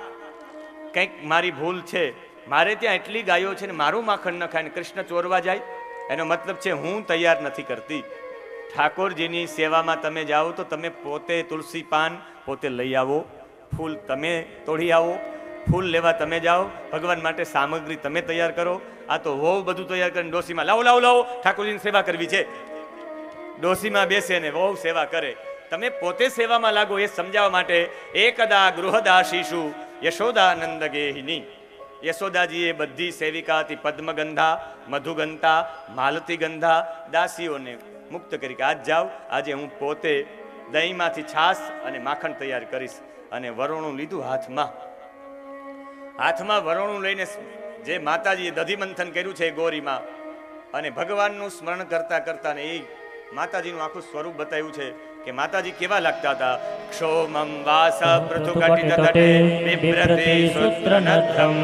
કંઈક મારી ભૂલ છે, મારે ત્યાં એટલી ગાયો છે ને મારું માખણ ન ખાય ને કૃષ્ણ ચોરવા જાય. એનો મતલબ છે હું તૈયાર નથી કરતી. ઠાકોરજીની સેવામાં તમે જાઓ તો તમે પોતે તુલસી પાન પોતે લઈ આવો, ફૂલ તમે તોડી આવો, ફૂલ લેવા તમે જાઓ, ભગવાન માટે સામગ્રી તમે તૈયાર કરો. આ તો વહુ બધું તૈયાર કરીને ડોસીમાં લાવો લાવો લાવો, ઠાકોરજીની સેવા કરવી છે. ડોસીમાં બેસે ને વહુ સેવા કરે. તમે પોતે સેવામાં લાગો એ સમજાવવા માટે એકદા ગૃહદાશીશુ યશોદાનંદ ગેહિની. યશોદાજીએ બધી સેવિકા હતી પદ્મગંધા, મધુગંધા, માલતી ગંધા દાસીઓને મુક્ત કરી કે આજ જાઓ, આજે હું પોતે દહીંમાંથી છાશ અને માખણ તૈયાર કરીશ. અને વરોણું લીધું હાથમાં. હાથમાં વરોણું લઈને જે માતાજીએ દધી મંથન કર્યું છે ગોરીમાં, અને ભગવાનનું સ્મરણ કરતા કરતા ને એ માતાજીનું આખું સ્વરૂપ બતાવ્યું છે કે માતાજી કેવા લાગતા હતા. ક્ષોમમ વાસ પૃથુકટિત તટે બિભ્રતે સૂત્રનદ્રમ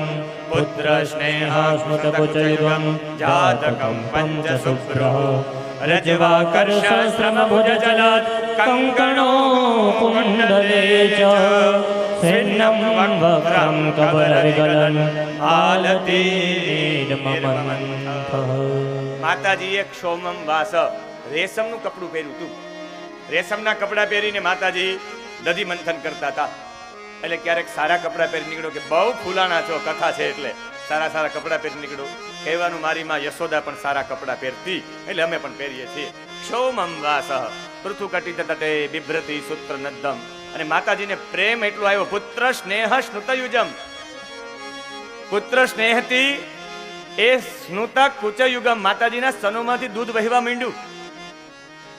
પુત્ર સ્નેહા સ્મૃત કુચયુગમ જાતકમ પંચ સુપ્રહ રજવાકર્ષ શ્રમ ભુજ જલાત કંકણો કુંડલે ચ સેન્નમ વક્રમ કબર વિગલન આલતી મમંથ. માતાજીએ ક્ષોમમ વાસ રેશમનું કપડું પહેર્યું હતું. રેશમના કપડા પહેરીને માતાજી દધી મંથન કરતા હતા. એટલે ક્યારેક સારા કપડા પહેરી નીકળો કે બહુ ફૂલાણા છો, કથા છે એટલે સારા સારા કપડા પહેરી નીકળો. કહેવાનું મારી માં યશોદા પણ સારા કપડા પહેરતી, એટલે અમે પણ પહેરીએ છીએ. ક્ષૌમમ વાસઃ પૃથુકટિત તટે બિભ્રતિ સૂત્ર નદ્દમ. અને માતાજીને પ્રેમ એટલો આવ્યો. પુત્ર સ્નેહ સ્નુતયુજમ. પુત્ર સ્નેહથી એ સ્નુત કુચયુગમ, માતાજીના સ્તનોમાંથી દૂધ વહેવા માંડ્યું.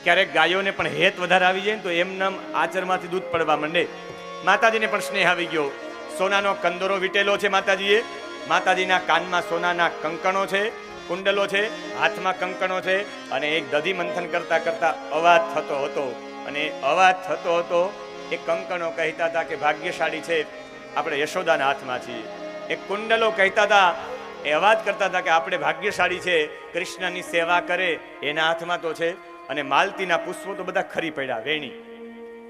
ક્યારેક ગાયોને પણ હેત વધારે આવી જાય ને તો એમનામ આચરમાંથી દૂધ પડવા માંડે. માતાજીને પણ સ્નેહ આવી ગયો. સોનાનો કંદોરો વીટેલો છે માતાજીએ. માતાજીના કાનમાં સોનાના કંકણો છે, કુંડલો છે, હાથમાં કંકણો છે. અને એક દધી મંથન કરતા કરતા અવાજ થતો હતો. અને અવાજ થતો હતો એ કંકણો કહેતા હતા કે ભાગ્યશાળી છે આપણે યશોદાના હાથમાં છીએ. એ કુંડલો કહેતા હતા, એ અવાજ કરતા હતા કે આપણે ભાગ્યશાળી છે, કૃષ્ણની સેવા કરે એના હાથમાં તો છે. અને માલતીના પુષ્પો તો બધા ખરી પડ્યા વેણી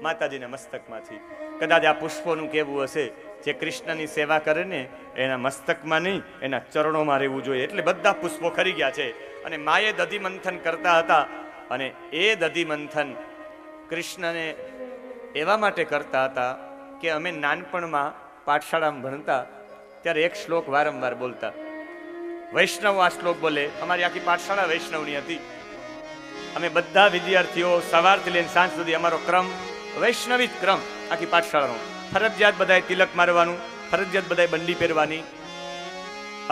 માતાજીના મસ્તકમાંથી. કદાચ આ પુષ્પોનું કેવું હશે, જે કૃષ્ણની સેવા કરે ને એના મસ્તકમાં નહીં, એના ચરણોમાં રહેવું જોઈએ. એટલે બધા પુષ્પો ખરી ગયા છે. અને માએ દધી મંથન કરતા હતા. અને એ દધી મંથન કૃષ્ણને એવા માટે કરતા હતા કે અમે નાનપણમાં પાઠશાળામાં ભણતા ત્યારે એક શ્લોક વારંવાર બોલતા. વૈષ્ણવ આ શ્લોક બોલે. અમારી આખી પાઠશાળા વૈષ્ણવની હતી. અમે બધા વિદ્યાર્થીઓ સવારથી લઈને સાંજ સુધી અમારો ક્રમ વૈષ્ણવી ક્રમ. આખી પાઠશાળાનો ફરજિયાત બધાએ તિલક મારવાનું, ફરજિયાત બધાએ બંડી પહેરવાની.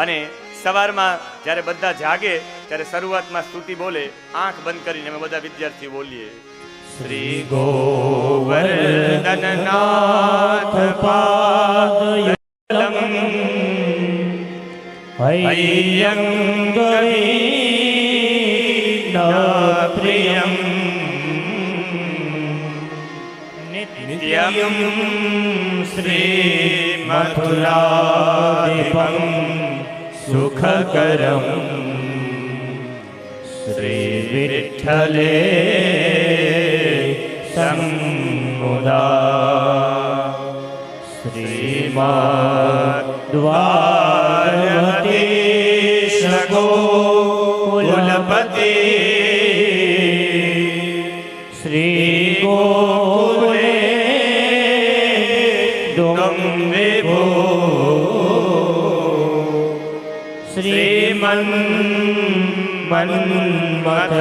અને સવારમાં જ્યારે બધા જાગે ત્યારે શરૂઆતમાં સ્તુતિ બોલે, આંખ બંધ કરીને અમે બધા વિદ્યાર્થીઓ બોલીએ, શ્રી ગોવર્ધનનાથ પાદયલમ પ્રિયમ નિત્યમ શ્રી મથુરાદીપં સુખકરમ શ્રી વિઠ્ઠલે સંમુદા શ્રીમદ્વારવતી ગોકુલપતિ શ્રી ગોકુલે ડુંગરેભો શ્રીમન મન્મથમોહનમ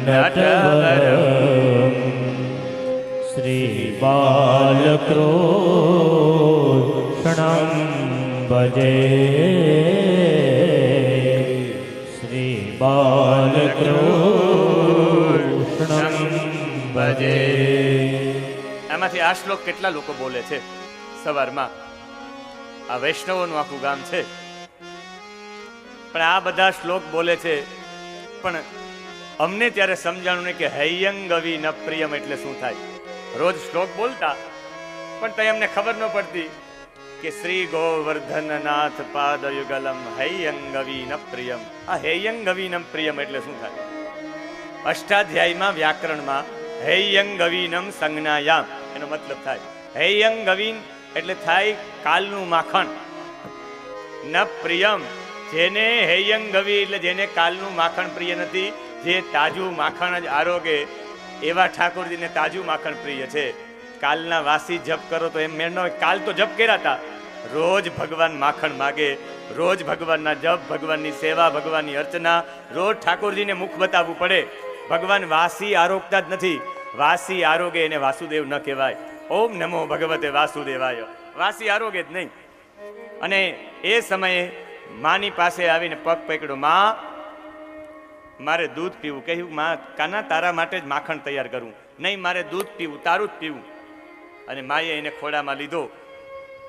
નટવરમ શ્રી બાલકૃષ્ણં ભજે શ્રી બાલકૃષ્ણં ભજે. આમાંથી આ શ્લોક કેટલા લોકો બોલે છે સવારમાં? આ વૈષ્ણવોનું આખું ગામ છે, પણ આ બધા શ્લોક બોલે છે. પણ અમને ત્યારે સમજાણું નહીં કે હૈયંગવી ન પ્રિયમ એટલે શું થાય. રોજ શ્લોક બોલતા, પણ તઈ અમને ખબર ન પડતી કે શ્રી ગોવર્ધનનાથ પાદયુગલમ હૈયંગવી ન પ્રિયમ. આ હૈયંગવી ન પ્રિયમ એટલે શું થાય? અષ્ટાધ્યાયમાં વ્યાકરણમાં હૈયંગવીનમ સંજ્ઞાયામ એનો મતલબ થાય હૈયંગવીન એટલે થાય કાલનું માખણ. ન પ્રિયમ, જેને હૈયંગવી એટલે જેને કાલનું માખણ પ્રિય નથી, જે તાજું માખણ જ આરોગે એવા ઠાકોરજીને તાજું માખણ પ્રિય છે. કાલના વાસી જપ કરો તો એમ મેળ ન હોય. કાલ તો જપ કર્યા હતા. રોજ ભગવાન માખણ માગે, રોજ ભગવાનના જપ, ભગવાનની સેવા, ભગવાનની અર્ચના, રોજ ઠાકોરજીને મુખ બતાવવું પડે. ભગવાન વાસી આરોગતા જ નથી. વાસી આરોગે એને વાસુદેવ ન કહેવાય. ઓમ નમો ભગવતે વાસુદેવાય. વાસી આરોગે જ નહીં. અને એ સમયે માની પાસે આવીને પગ પકડ્યો. માં, મારે દૂધ પીવું. કહ્યું, માં કાના તારા માટે જ માખણ તૈયાર કરું. નહીં, મારે દૂધ પીવું, તારું જ પીવું. અને માએ એને ખોડામાં લીધો.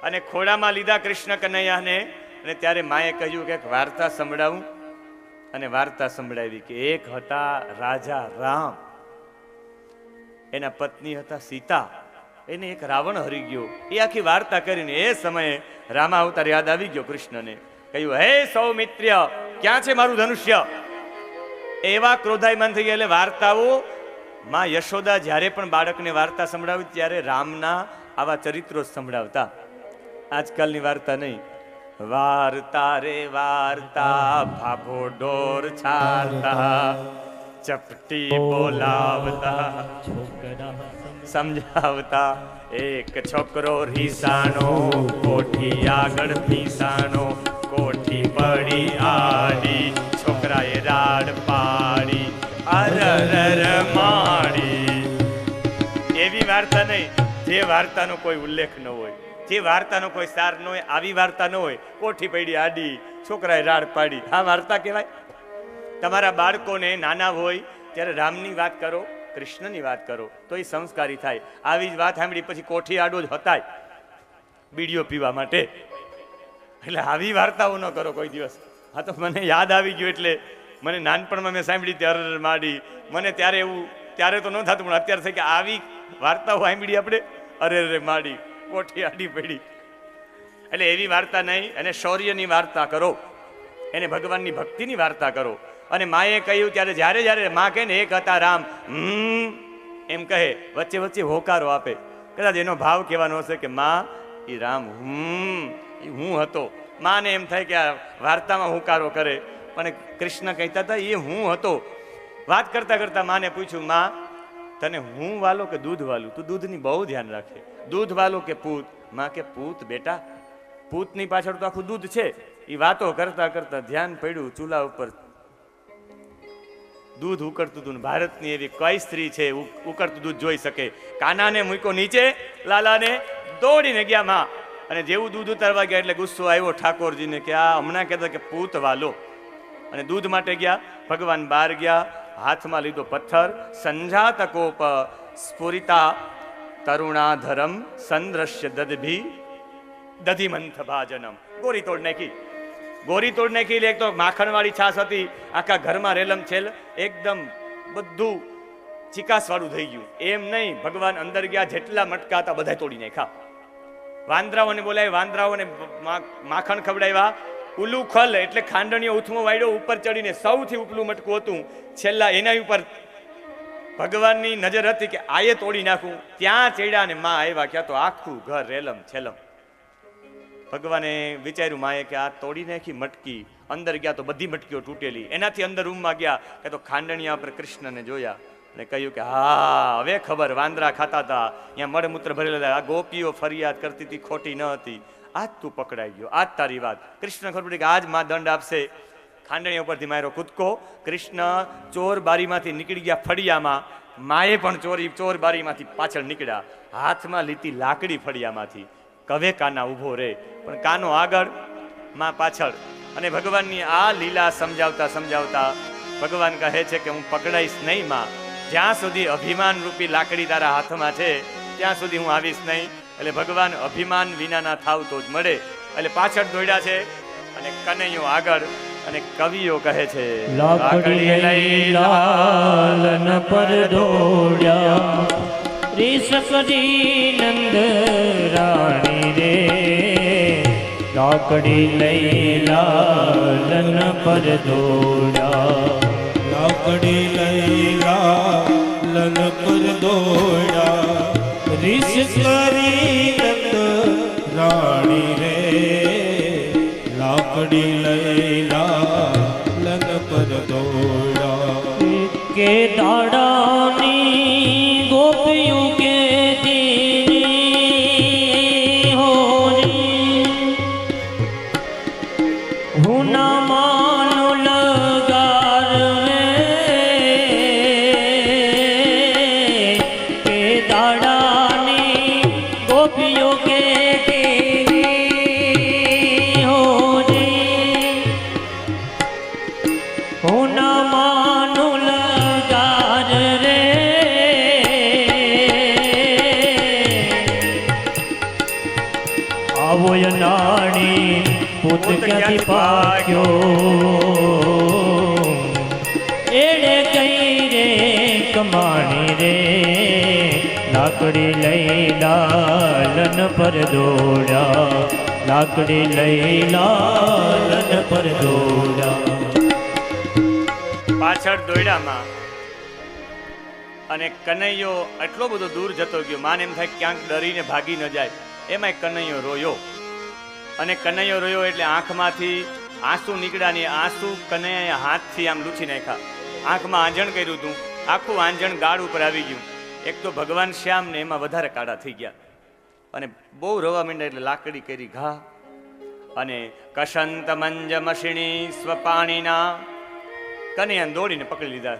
અને ખોડામાં લીધા કૃષ્ણ કનૈયાને. અને ત્યારે માએ કહ્યું કે એક વાર્તા સંભળાવું. અને વાર્તા સંભળાવી કે એક હતા રાજા રામ, એના પત્ની હતા સીતા. એને એક રાવણ હરી ગયો. એ આખી વાર્તા કરીને એ સમયે રામા અવતાર યાદ આવી ગયો કૃષ્ણને. કહ્યું, હે સૌમિત્ર્ય, ક્યાં છે મારું ધનુષ્ય? એવા ક્રોધાયમાન થઈ ગયા. એટલે વાર્તાઓ માં યશોદા જ્યારે પણ બાળકને વાર્તા સંભળાવી ત્યારે રામના આવા ચરિત્રો સંભળાવતા. આજકાલની વાર્તા નહીં. વાર્તા રે વાર્તા, ભાભો ઢોર છારતા, ચપટી બોલાવતા, સમજાવતા. એક છોકરો રીસાનો, કોઠી આગળ પીસાનો, કોઠી પડી આડી, છોકરાએ રાડ પાડી, અરર માડી. એવી વાર્તા નહીં જે વાર્તાનો કોઈ ઉલ્લેખ ન હોય, જે વાર્તાનો કોઈ સાર ન હોય. આવી વાર્તા ન હોય. કોઠી પડી આડી, છોકરાએ રાડ પાડી. આ વાર્તા કહેવાય? તમારા બાળકોને નાના હોય ત્યારે રામની વાત કરો, કૃષ્ણની વાત કરો તો એ સંસ્કારી થાય. આવી જ વાત સાંભળી પછી કોઠી આડો જ હતાય બીડીઓ પીવા માટે. એટલે આવી વાર્તાઓ ન કરો કોઈ દિવસ. હા, તો મને યાદ આવી ગયું એટલે મને નાનપણમાં મેં સાંભળી ત્યારે માડી. મને ત્યારે એવું, ત્યારે તો ન થતું, પણ અત્યારે થઈ કે આવી વાર્તાઓ સાંભળી આપણે, અરે માડી, કોઠી આડી પડી. એટલે એવી વાર્તા નહીં. અને શૌર્યની વાર્તા કરો, એને ભગવાનની ભક્તિની વાર્તા કરો. અને માએ કહ્યું ત્યારે જ્યારે જ્યારે માં કહે ને એક હતા રામ, એમ કહે, વચ્ચે વચ્ચે હોકારો આપે. કદાચ એનો ભાવ કહેવાનો હશે કે માં એ રામ એ હું હતો. માને એમ થાય કે આ વાર્તામાં હુંકારો કરે, પણ કૃષ્ણ કહેતા હતા એ હું હતો. વાત કરતા કરતા માને પૂછ્યું, માં તને હું વાલો કે દૂધ વાલું? તું દૂધની બહુ ધ્યાન રાખે. દૂધ વાલો કે પૂત? માં કે પૂત બેટા, પૂતની પાછળ તો આખું દૂધ છે. એ વાતો કરતા કરતા ધ્યાન પડ્યું ચૂલા ઉપર દૂધ ઉકળતું હતું. ભારતની એવી કઈ સ્ત્રી છે ઉકળતું દૂધ જોઈ શકે? કાનાને મૂક્યો નીચે, લાલાને દોડીને ગયા માં. અને જેવું દૂધ ઉતારવા ગયા એટલે ગુસ્સો આવ્યો ઠાકોરજીને કે આ હમણાં કહેતા કે પૂત વાલો. અને દૂધ માટે ગયા. ભગવાન બહાર ગયા, હાથમાં લીધો પથ્થર. સંજાત કોપ સ્ફુરિતા તરુણાધરમ સંદ્રશ્ય દદભી દધિમંથ ભાજનમ. ગોરી તોડ નાખી. ગોરી તોડ નાખી. એક તો માખણવાળી છાશ હતી, આખા ઘરમાં રેલમ છેલ, એકદમ બધું ચિકાસ વાળું થઈ ગયું. એમ નહીં, ભગવાન અંદર ગયા, જેટલા મટકા હતા બધા તોડી નાખ્યા. વાંદરાઓને બોલાવી, વાંદરાઓને માખણ ખવડાવ્યા. ઉલું ખલ એટલે ખાંડણીઓ ઉથમો વાળ્યો, ઉપર ચડીને સૌથી ઉપલું મટકું હતું, છેલ્લા એના ઉપર ભગવાનની નજર હતી કે આયે તોડી નાખું. ત્યાં ચડ્યા ને માં આવ્યા, ક્યાં તો આખું ઘર રેલમ છેલમ. ભગવાને વિચાર્યું માએ કે આ તોડી નાખી મટકી, અંદર ગયા તો બધી મટકીઓ તૂટેલી. એનાથી અંદર રૂમમાં ગયા કે તો ખાંડણિયા પર કૃષ્ણને જોયા અને કહ્યું કે હા હવે ખબર, વાંદરા ખાતા હતા, અહીંયા મળમૂત્ર ભરેલા હતા, આ ગોપીઓ ફરિયાદ કરતી હતી ખોટી ન હતી, આજ તું પકડાઈ ગયો, આજ તારી વાત. કૃષ્ણ ખબર પડી કે આજ માં દંડ આપશે. ખાંડણીયા ઉપરથી માર્યો કૂદકો. કૃષ્ણ ચોર બારીમાંથી નીકળી ગયા ફળિયામાં, માએ પણ ચોર બારીમાંથી પાછળ નીકળ્યા, હાથમાં લીધી લાકડી ફળિયામાંથી. કવે કાના ઊભો રે, પણ કાનો આગળ, માં પાછળ. અને ભગવાનની આ લીલા સમજાવતા સમજાવતા ભગવાન કહે છે કે હું પકડાઈશ નહીં માં, જ્યાં સુધી અભિમાન રૂપી લાકડી તારા હાથમાં છે ત્યાં સુધી હું આવીશ નહીં. એટલે ભગવાન અભિમાન વિનાના થાવ તો જ મળે. એટલે પાછળ દોડ્યા છે અને કનૈયો આગળ. અને કવિઓ કહે છે લાકડી લઈ લાલન પર દોડ્યા, રીસ કરી નંદ રાણી રે. લાકડી લઈ લાલન પર દોડ્યા, લાકડી લઈ લાલન પર દોડ્યા, રીસ કરી નંદ રાણી રે. લાકડી લઈ લાલન પર દોડ્યા, કે દાડાની ગોપિયું કે દી હોરી, હું ના માનું લગાર કે દાડાની ગોપિયું કે દી હોરી, હું ના માનું લગાર રે. આવો નાણી પુત ક્યાંથી પાક્યો, એડે કઈ રે કમાણી રે. લાકડી લઈ લાલન પર દોડ્યા, લાકડી લઈ લાલન પર દોડ્યા. પાછળ દોયડામાં. અને કનૈયો એટલો બધો દૂર જતો ગયો, માને એમ થાય ક્યાંક ડરીને ભાગી ન જાય, એમાં કનૈયો રોયો. અને કનૈયો રોયો એટલે આંખમાંથી આંસુ નીકળ્યા ને આંસુ કનૈયાએ હાથથી આમ લૂછી નાખ્યા. આંખમાં આંજણ કર્યું હતું, આખું આંજણ ગાળ ઉપર આવી ગયું. એક તો ભગવાન શ્યામ ને એમાં વધારે કાળા થઈ ગયા અને બહુ રવા માંડ્યા. એટલે લાકડી કરી ઘા અને કશંત મંજ મશીણી સ્વપાણીના કનૈયાને દોડીને પકડી લીધા.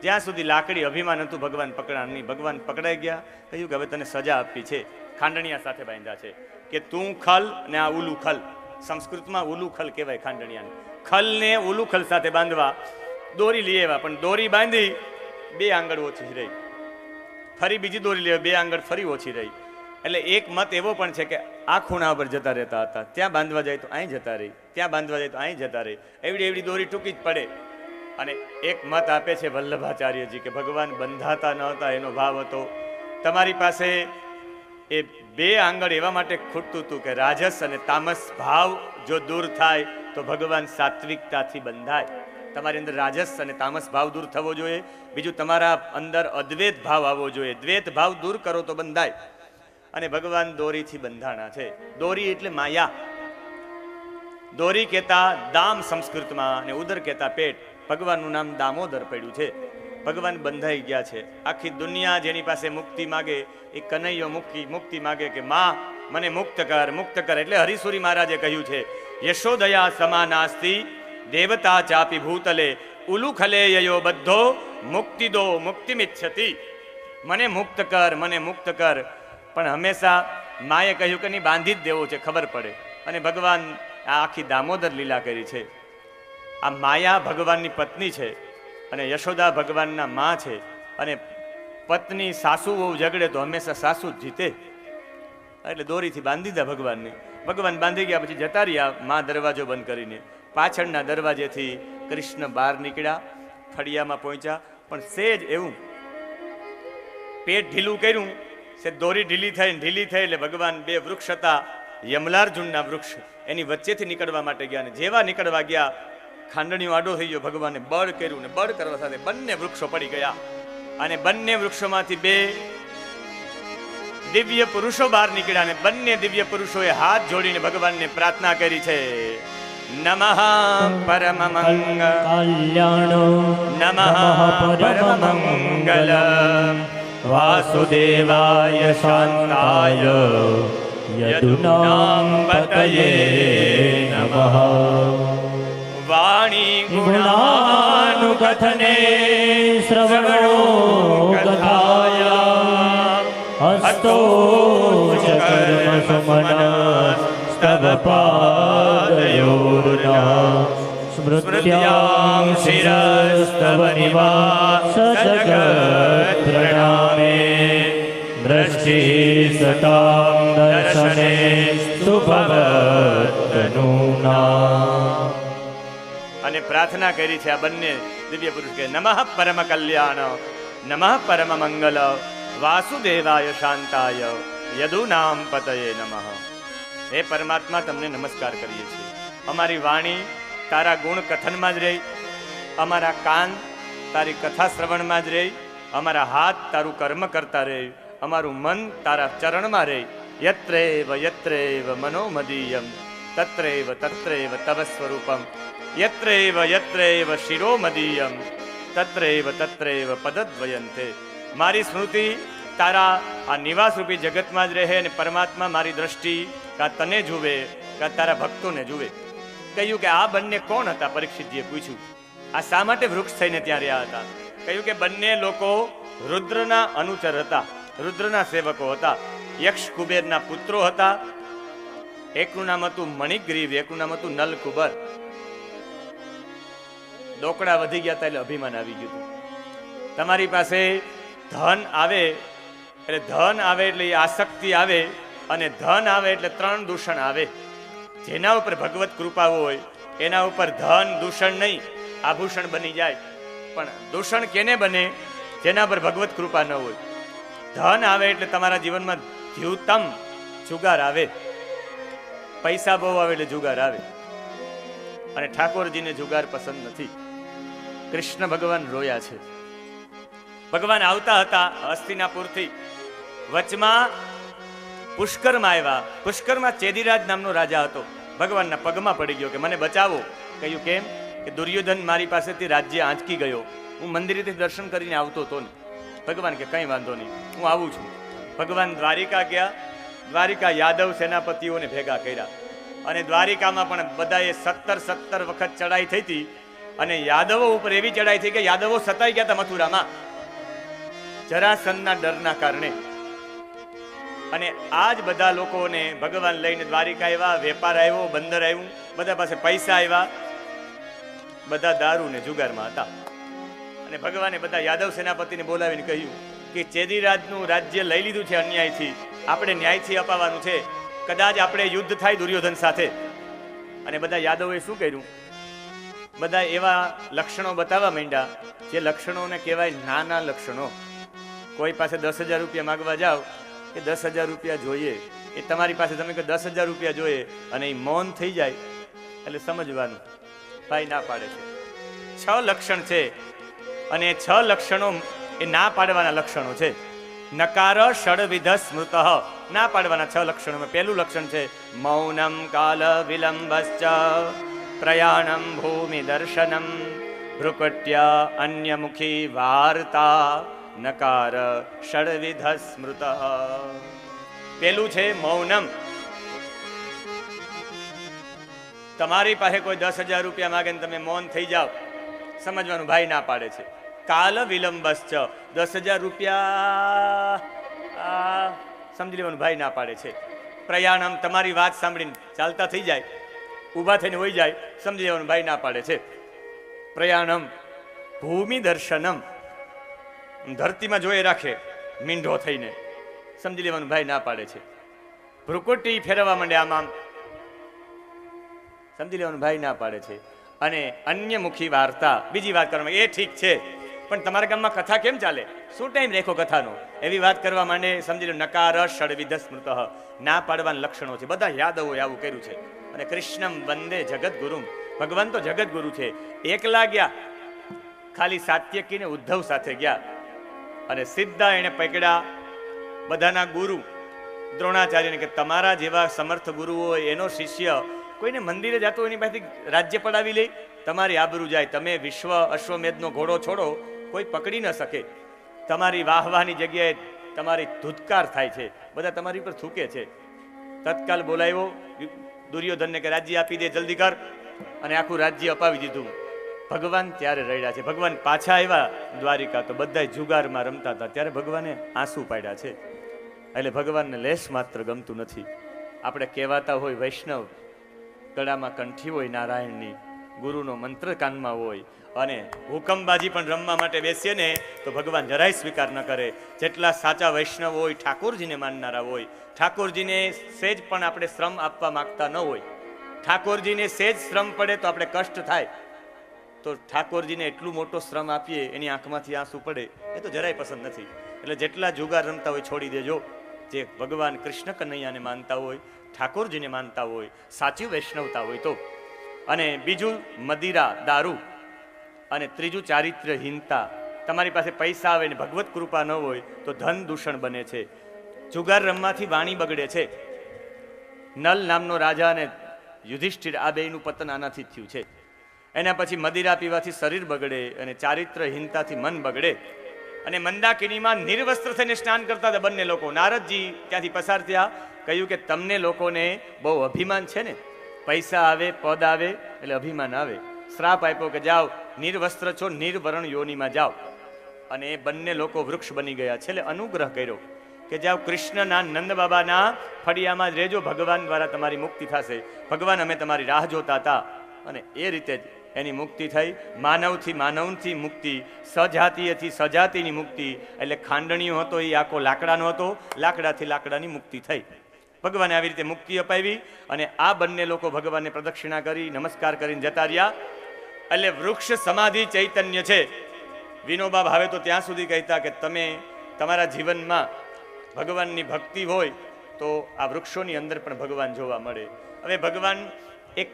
જ્યાં સુધી લાકડી અભિમાન હતું ભગવાન પકડાણ નહીં. ભગવાન પકડાઈ ગયા. કહ્યું કે હવે તને સજા આપી છે. ખાંડણિયા સાથે બાંધ્યા છે કે તું ખલ ને આ ઉલું ખલ. સંસ્કૃતમાં ઉલું ખલ કહેવાય ખાંડણિયાને. ખલ ને ઉલું ખલ સાથે બાંધવા. દોરી લઈ આવ્યા, પણ દોરી બાંધી 2 આંગળ ઓછી રહી. ફરી બીજી દોરી લઈ 2 આંગળ ફરી ઓછી રહી. એટલે એક મત એવો પણ છે કે આ ખૂણા પર જતા રહેતા હતા, ત્યાં બાંધવા જાય તો અહીં જતા રહી, ત્યાં બાંધવા જાય તો અહીં જતા રહી. એવડી દોરી ટૂંકી જ પડે. અને એક મત આપે છે વલ્લભાચાર્યજી કે ભગવાન બંધાતા ન હતા, એનો ભાવ હતો. તમારી પાસે એ 2 આંગળ એવા માટે ખૂટતું હતું કે રાજસ અને તામસ ભાવ જો દૂર થાય તો ભગવાન સાત્વિકતાથી બંધાય. તમારી અંદર રાજસ અને તામસ ભાવ દૂર થવો જોઈએ. બીજું તમારા અંદર અદ્વૈત ભાવ આવવો જોઈએ. દ્વૈત ભાવ દૂર કરો તો બંધાય. અને ભગવાન દોરીથી બંધાણા છે. દોરી એટલે માયા. દોરી કહેતા દામ સંસ્કૃતમાં અને ઉદર કહેતા પેટ. ભગવાનનું નામ દામોદર પડ્યું છે. ભગવાન બંધાઈ ગયા છે. આખી દુનિયા જેની પાસે મુક્તિ માગે એ કનૈયો મુક્તિ માગે કે માં મને મુક્ત કર, મુક્ત કર. એટલે હરિસુરી મહારાજે કહ્યું છે યશોદયા સમાનાસ્તિ દેવતા ચાપી ભૂતલે ઉલુખલે યયો બધો મુક્તિ દો મુક્તિમિચ્છતિ. મને મુક્ત કર, મને મુક્ત કર. પણ હંમેશા માએ કહ્યું કે નહીં, બાંધી જ દેવો છે, ખબર પડે. અને ભગવાન આ આખી દામોદર લીલા કરી છે. આ માયા ભગવાનની પત્ની છે અને યશોદા ભગવાનના માં છે. અને પત્ની સાસુ બહુ ઝઘડે તો હંમેશા સાસુ જ જીતે. એટલે દોરીથી બાંધી દીધા ભગવાનને. ભગવાન બાંધી ગયા પછી જતા રહ્યા માં દરવાજો બંધ કરીને. પાછળના દરવાજેથી કૃષ્ણ બહાર નીકળ્યા, ફળિયામાં પહોંચ્યા. પણ સેજ એવું પેટ ઢીલું કર્યું, છે દોરી ઢીલી થઈ એટલે ભગવાન બે વૃક્ષ હતા, યમલાર્જુનના વૃક્ષ, એની વચ્ચેથી નીકળવા માટે ગયા. અને જેવા નીકળવા ગયા, ખાંડણીઓ આડો થઈ ગયો. ભગવાને બળ કર્યું ને બળ કરવા સાથે બંને વૃક્ષો પડી ગયા. અને બંને વૃક્ષોમાંથી બે દિવ્ય પુરુષો બહાર નીકળ્યા. અને બંને દિવ્ય પુરુષોએ હાથ જોડીને ભગવાનને પ્રાર્થના કરી છે. નમઃ પરમ કલ્યાણ નમઃ પરમ મંગલ વાસુદેવાય શાંતાય યદુનામ પતયે નમઃ. વાણી ગુણાનુકથને શ્રવણો કથાય હસ્તો ચ કર્મ સુમન સ્તવ પાદયોર્ના સ્મૃત્યાં શિરસ્તવ નિવાસ જગત પ્રણામે દ્રષ્ટિ સતાં દર્શને સુભવતનુના. અને પ્રાર્થના કરી છે આ બંને દિવ્ય પુરુષ કે નમઃ પરમ કલ્યાણ નમઃ પરમ મંગલ વાસુદેવાય શાંતાય યદુનામ પતયે નમઃ. હે પરમાત્મા, તમને નમસ્કાર કરીએ છીએ. અમારી વાણી તારા ગુણ કથનમાં જ રહી, અમારા કાન તારી કથા શ્રવણમાં જ રહી, અમારા હાથ તારું કર્મ કરતા રહે, અમારું મન તારા ચરણમાં રહે. યત્રેવ મનોમદીયમ તત્રેવ તવ સ્વરૂપમ યત્રેવ શિરોમદીયમ તત્રેવ પદદ્વયંતે. મારી સ્મૃતિ તારા આ નિવાસરૂપી જગતમાં જ રહે અને પરમાત્મા મારી દ્રષ્ટિ કા તને જુએ કા તારા ભક્તોને જુએ. કહ્યું કે આ બંને કોણ હતા? પરીક્ષિતજીએ પૂછ્યું, આ શા માટે વૃક્ષ થઈને ત્યાં રહ્યા હતા? કહ્યું કે બંને લોકો રુદ્રના અનુચર હતા, રુદ્રના સેવકો હતા, યક્ષ કુબેરના પુત્રો હતા. એકનું નામ હતું મણિગ્રીવ, એકનું નામ હતું નલકુબર. ડોકડા વધી ગયા હતા એટલે અભિમાન આવી ગયું હતું. તમારી પાસે ધન આવે એટલે આસક્તિ આવે, અને ધન આવે એટલે 3 દૂષણ આવે. જેના ઉપર ભગવત કૃપા હોય એના ઉપર ધન દૂષણ નહીં, આભૂષણ બની જાય. પણ દૂષણ કેને બને? જેના પર ભગવત કૃપા ન હોય. ધન આવે એટલે તમારા જીવનમાં દ્યુતમ જુગાર આવે, પૈસા બહુ આવે એટલે જુગાર આવે. અને ઠાકોરજીને જુગાર પસંદ નથી. કૃષ્ણ ભગવાન રોયા છે. ભગવાન આવતા હતા હસ્તિનાપુરથી, વચમાં પુષ્કરમાં આવ્યા. પુષ્કરમાં ચેદીરાજ નામનો રાજા હતો. ભગવાનના પગમાં પડી ગયો કે મને બચાવો. કહ્યું કેમ? કે દુર્યોધન મારી પાસેથી રાજ્ય આંચકી ગયો, હું મંદિરેથી દર્શન કરીને આવતો હતો ને. ભગવાન કે કંઈ વાંધો નહીં, હું આવું છું. ભગવાન દ્વારિકા ગયા. દ્વારિકા યાદવ સેનાપતિઓને ભેગા કર્યા, અને દ્વારિકામાં પણ બધાએ 17 વખત ચડાઈ થઈ હતી. અને યાદવો ઉપર એવી ચડાઈ થઈ કે યાદવો સતાઈ ગયા હતા મથુરામાં જરાસંધના ડરના કારણે. અને આજ બધા લોકોને ભગવાન લઈને દ્વારિકા આવ્યા, વેપાર આવ્યો, બંદર આવ્યું, બધા પાસે પૈસા આવ્યા, બધા દારૂ ને જુગારમાં હતા. અને ભગવાને બધા યાદવ સેનાપતિને બોલાવીને કહ્યું કે ચેદીરાજનું રાજ્ય લઈ લીધું છે અન્યાયથી, આપણે ન્યાયથી અપાવવાનું છે. કદાચ આપણે યુદ્ધ થાય દુર્યોધન સાથે. અને બધા યાદવોએ શું કર્યું? બધા એવા લક્ષણો બતાવવા માંડ્યા જે લક્ષણોને કહેવાય નાના લક્ષણો. કોઈ પાસે 10,000 રૂપિયા માગવા જાઓ કે 10,000 રૂપિયા જોઈએ, એ તમારી પાસે તમે કે 10,000 રૂપિયા જોઈએ અને એ મૌન થઈ જાય એટલે સમજવાનું ભાઈ ના પાડે છે. 6 લક્ષણ છે, અને 6 લક્ષણો એ ના પાડવાના લક્ષણો છે. નકાર ષડવિધ સ્મૃત, ના પાડવાના 6 લક્ષણોમાં પહેલું લક્ષણ છે મૌનમ કાલ વિલંબશ્ચ પ્રયાણમ ભૂમિ દર્શનમ ભ્રુકટ્યા અન્યમુખી વાર્તા નકાર ષડવિધ સ્મૃત. પેલું છે મૌનમ. તમારી પાસે કોઈ 10,000 રૂપિયા માગે ને તમે મૌન થઈ જાઓ, સમજવાનું ભાઈ ના પાડે છે. કાલ વિલંબશ્ચ, 10,000 રૂપિયા સમજી લેવાનું ભાઈ ના પાડે છે. પ્રયાણમ, તમારી વાત સાંભળીને ચાલતા થઈ જાય, ઊભા થઈને હોઈ જાય, સમજી લેવાનું ભાઈ ના પાડે છે. પ્રયાણમ ભૂમિ દર્શનમ, ધરતીમાં જોઈ રાખે મીંઢો થઈને, સમજી લેવાનું ભાઈ ના પાડે છે. ભ્રુકુટી ફેરવવા માંડે આમ, સમજી લેવાનું ભાઈ ના પાડે છે. અને અન્યમુખી વાર્તા, બીજી વાત કરવામાં, એ ઠીક છે પણ તમારા ગામમાં કથા કેમ ચાલે? શું ટાઈમ રેખો કથાનો? એવી વાત કરવા માંડે, સમજી લો નકાર ષડવિધ સ્મૃત, ના પાડવાના લક્ષણો છે, બધા યાદવોએ આવું કર્યું છે. અને કૃષ્ણમ વંદે જગત ગુરુ, ભગવાન તો જગત ગુરુ છે. એકલા ગયા, ખાલી સાત્યકીને ઉદ્ધવ સાથે ગયા અને સીધા એને પકડ્યા બધાના ગુરુ દ્રોણાચાર્યને કે તમારા જેવા સમર્થ ગુરુ હોય એનો શિષ્ય કોઈને મંદિરે જતો એની પાસેથી રાજ્ય પડાવી લે, તમારી આબરૂ જાય. તમે વિશ્વ અશ્વમેધનો ઘોડો છોડો, કોઈ પકડી ન શકે. તમારી વાહવાની જગ્યાએ તમારી ધૂતકાર થાય છે, બધા તમારી ઉપર થૂકે છે. તત્કાલ બોલાવ્યો દુર્યોધનને કે રાજ્ય આપી દે, જલ્દી કર. અને આખું રાજ્ય અપાવી દીધું. ભગવાન ત્યારે રડ્યા છે. ભગવાન પાછા આવ્યા દ્વારિકા તો બધા જુગારમાં રમતા હતા, ત્યારે ભગવાને આંસુ પાડ્યા છે. એટલે ભગવાનને લેશ માત્ર ગમતું નથી. આપણે કહેવાતા હોય વૈષ્ણવ, ગળામાં કંઠી હોય નારાયણની, ગુરુનો મંત્ર કાનમાં હોય, અને હુકમબાજી પણ રમવા માટે બેસીએ ને તો ભગવાન જરાય સ્વીકાર ન કરે. જેટલા સાચા વૈષ્ણવ હોય, ઠાકોરજીને માનનારા હોય, ઠાકોરજીને સેજ પણ આપણે શ્રમ આપવા માંગતા ન હોય, ઠાકોરજીને સેજ શ્રમ પડે તો આપણે કષ્ટ થાય, તો ઠાકોરજીને એટલું મોટો શ્રમ આપીએ એની આંખમાંથી આંસુ પડે, એ તો જરાય પસંદ નથી. એટલે જેટલા જુગાર રમતા હોય છોડી દેજો. જે ભગવાન કૃષ્ણ કનૈયાને માનતા હોય, ઠાકોરજીને માનતા હોય, સાચી વૈષ્ણવતા હોય તો. અને બીજું મદિરા, દારૂ, અને ત્રીજું ચારિત્ર્યહીનતા. તમારી પાસે પૈસા આવે ને ભગવત કૃપા ન હોય તો ધન દૂષણ બને છે. જુગાર રમવાથી વાણી બગડે છે. નલ નામનો રાજા અને યુધિષ્ઠિર, આ બેયનું પતન આનાથી થયું છે. એના પછી મદિરા પીવાથી શરીર બગડે અને ચારિત્ર્યહીનતાથી મન બગડે. અને મંદાકિનીમાં નિર્વસ્ત્ર થઈને સ્નાન કરતા હતા બંને લોકો. નારદજી ત્યાંથી પસાર થયા, કહ્યું કે તમને લોકોને બહુ અભિમાન છે ને, પૈસા આવે, પદ આવે એટલે અભિમાન આવે. શ્રાપ આપ્યો કે જાઓ, નિર્વસ્ત્ર છો, નિર્વરણ યોનિમાં જાઓ. અને એ બંને લોકો વૃક્ષ બની ગયા. છેલ્લે અનુગ્રહ કર્યો કે જાઓ કૃષ્ણના નંદ બાબાના ફળિયામાં જ રહેજો, ભગવાન દ્વારા તમારી મુક્તિ થશે. ભગવાન અમે તમારી રાહ જોતા હતા. અને એ રીતે જ એની મુક્તિ થઈ. માનવથી માનવથી મુક્તિ, સજાતીયથી સજાતિની મુક્તિ. એટલે ખાંડણીઓ હતો એ આખો લાકડાનો હતો, લાકડાથી લાકડાની મુક્તિ થઈ. ભગવાને આવી રીતે મુક્તિ અપાવી. અને આ બંને લોકો ભગવાનને પ્રદક્ષિણા કરી, નમસ્કાર કરીને જતા રહ્યા. એટલે વૃક્ષ સમાધિ ચૈતન્ય છે. વિનોબા ભાવે તો ત્યાં સુધી કહેતા કે તમે તમારા જીવનમાં ભગવાનની ભક્તિ હોય તો આ વૃક્ષોની અંદર પણ ભગવાન જોવા મળે. હવે ભગવાન એક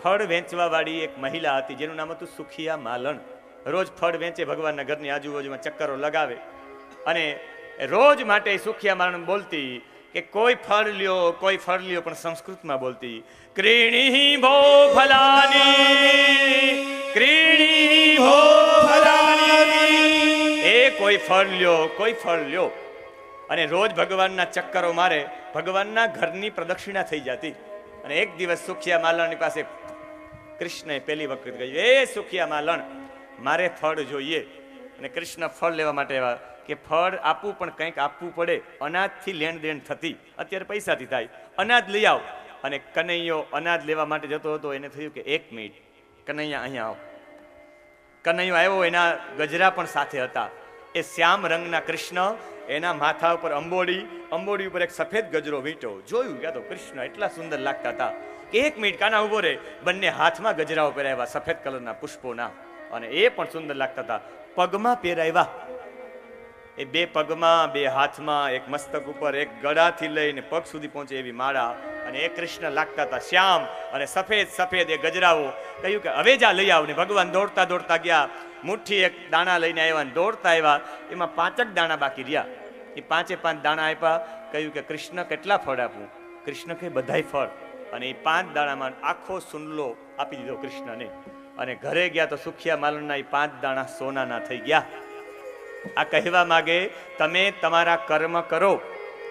ફળ વેચવા વાળી એક મહિલા હતી, જેનું નામ હતું સુખિયા માલણ. રોજ ફળ વેચે, ભગવાનના ઘરની આજુબાજુમાં ચક્કરો લગાવે. અને રોજ માટે સુખિયા માલણ બોલતી કે કોઈ ફળ લ્યો, કોઈ ફળ લ્યો, પણ સંસ્કૃતમાં બોલતી. ક્રીણી ભો ફલાની, ક્રીણી ભો ફલાની, એ કોઈ ફળ લ્યો, કોઈ ફળ લ્યો. અને રોજ ભગવાનના ચક્કરો મારે, ભગવાનના ઘરની પ્રદક્ષિણા થઈ જતી. અને એક દિવસ સુખિયા માલણની પાસે કૃષ્ણએ પહેલી વખત કહ્યું, એ સુખિયા માલણ, મારે ફળ જોઈએ. અને કૃષ્ણ ફળ લેવા માટે આવ્યા કે ફળ આપવું પણ કંઈક આપવું પડે. અનાજથી લેણ દેણ થતી, અત્યારે પૈસાથી થાય. અનાજ લઈ આવ. અને કનૈયો અનાજ લેવા માટે જતો હતો. એને થયું કે 1 મિનિટ, કનૈયા અહીંયા આવો. કનૈયો આવ્યો, એના ગજરા પણ સાથે હતા. એ શ્યામ રંગના કૃષ્ણ, એના માથા ઉપર અંબોડી, અંબોડી ઉપર એક સફેદ ગજરો વીંટો. જોયું કે તો કૃષ્ણ એટલા સુંદર લાગતા હતા કે 1 મિનિટ કાના ઉભો રહે. બંને હાથમાં ગજરાઓ પહેરાવ્યા સફેદ કલરના પુષ્પોના, અને એ પણ સુંદર લાગતા હતા. પગમાં પહેરાવ્યા, એ 2 પગમાં, 2 હાથમાં, એક મસ્તક ઉપર, એક ગળાથી લઈને પગ સુધી પહોંચે એવી માળા. અને એ કૃષ્ણ લાગતા હતા શ્યામ, અને સફેદ સફેદ એ ગજરાઓ. કહ્યું કે હવે જા લઈ આવ. ને ભગવાન દોડતા દોડતા ગયા. મુઠ્ઠી એક દાણા લઈને આવ્યા, ને દોડતા આવ્યા. એમાં 5 જ દાણા બાકી રહ્યા. એ 5 દાણા આપ્યા. કહ્યું કે કૃષ્ણ કેટલા ફળ આપું? કૃષ્ણ કે બધાય ફળ. અને એ 5 દાણામાં આખો સુંડલો આપી દીધો કૃષ્ણને. અને ઘરે ગયા તો સુખિયા માલણના એ 5 દાણા સોનાના થઈ ગયા. આ કહેવા માગે તમે તમારા કર્મ કરો.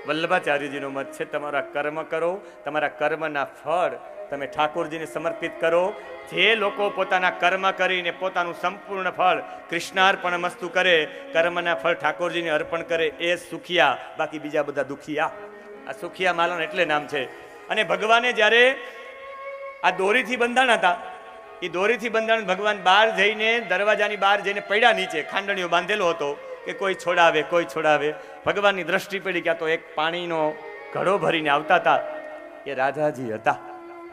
વલ્લભાચાર્યજીનો મત છે, તમારા કર્મ કરો, તમારા કર્મના ફળ તમે ઠાકોરજીને સમર્પિત કરો. જે લોકો પોતાના કર્મ કરીને પોતાનું સંપૂર્ણ ફળ કૃષ્ણાર્પણ મસ્તુ કરે, કર્મના ફળ ઠાકોરજીને અર્પણ કરે, એ સુખિયા, બાકી બીજા બધા દુખિયા. આ સુખિયા માલણ એટલે નામ છે. અને ભગવાને જ્યારે આ દોરીથી બંધાણા હતા, એ દોરીથી બંધાણ ભગવાન બહાર જઈને, દરવાજાની બહાર જઈને પડ્યા નીચે. ખાંડણીઓ બાંધેલો હતો કે કોઈ છોડાવે, કોઈ છોડાવે. ભગવાનની દ્રષ્ટિ પડી કે આ તો એક પાણીનો ઘડો ભરીને આવતા હતા. એ રાધાજી હતા.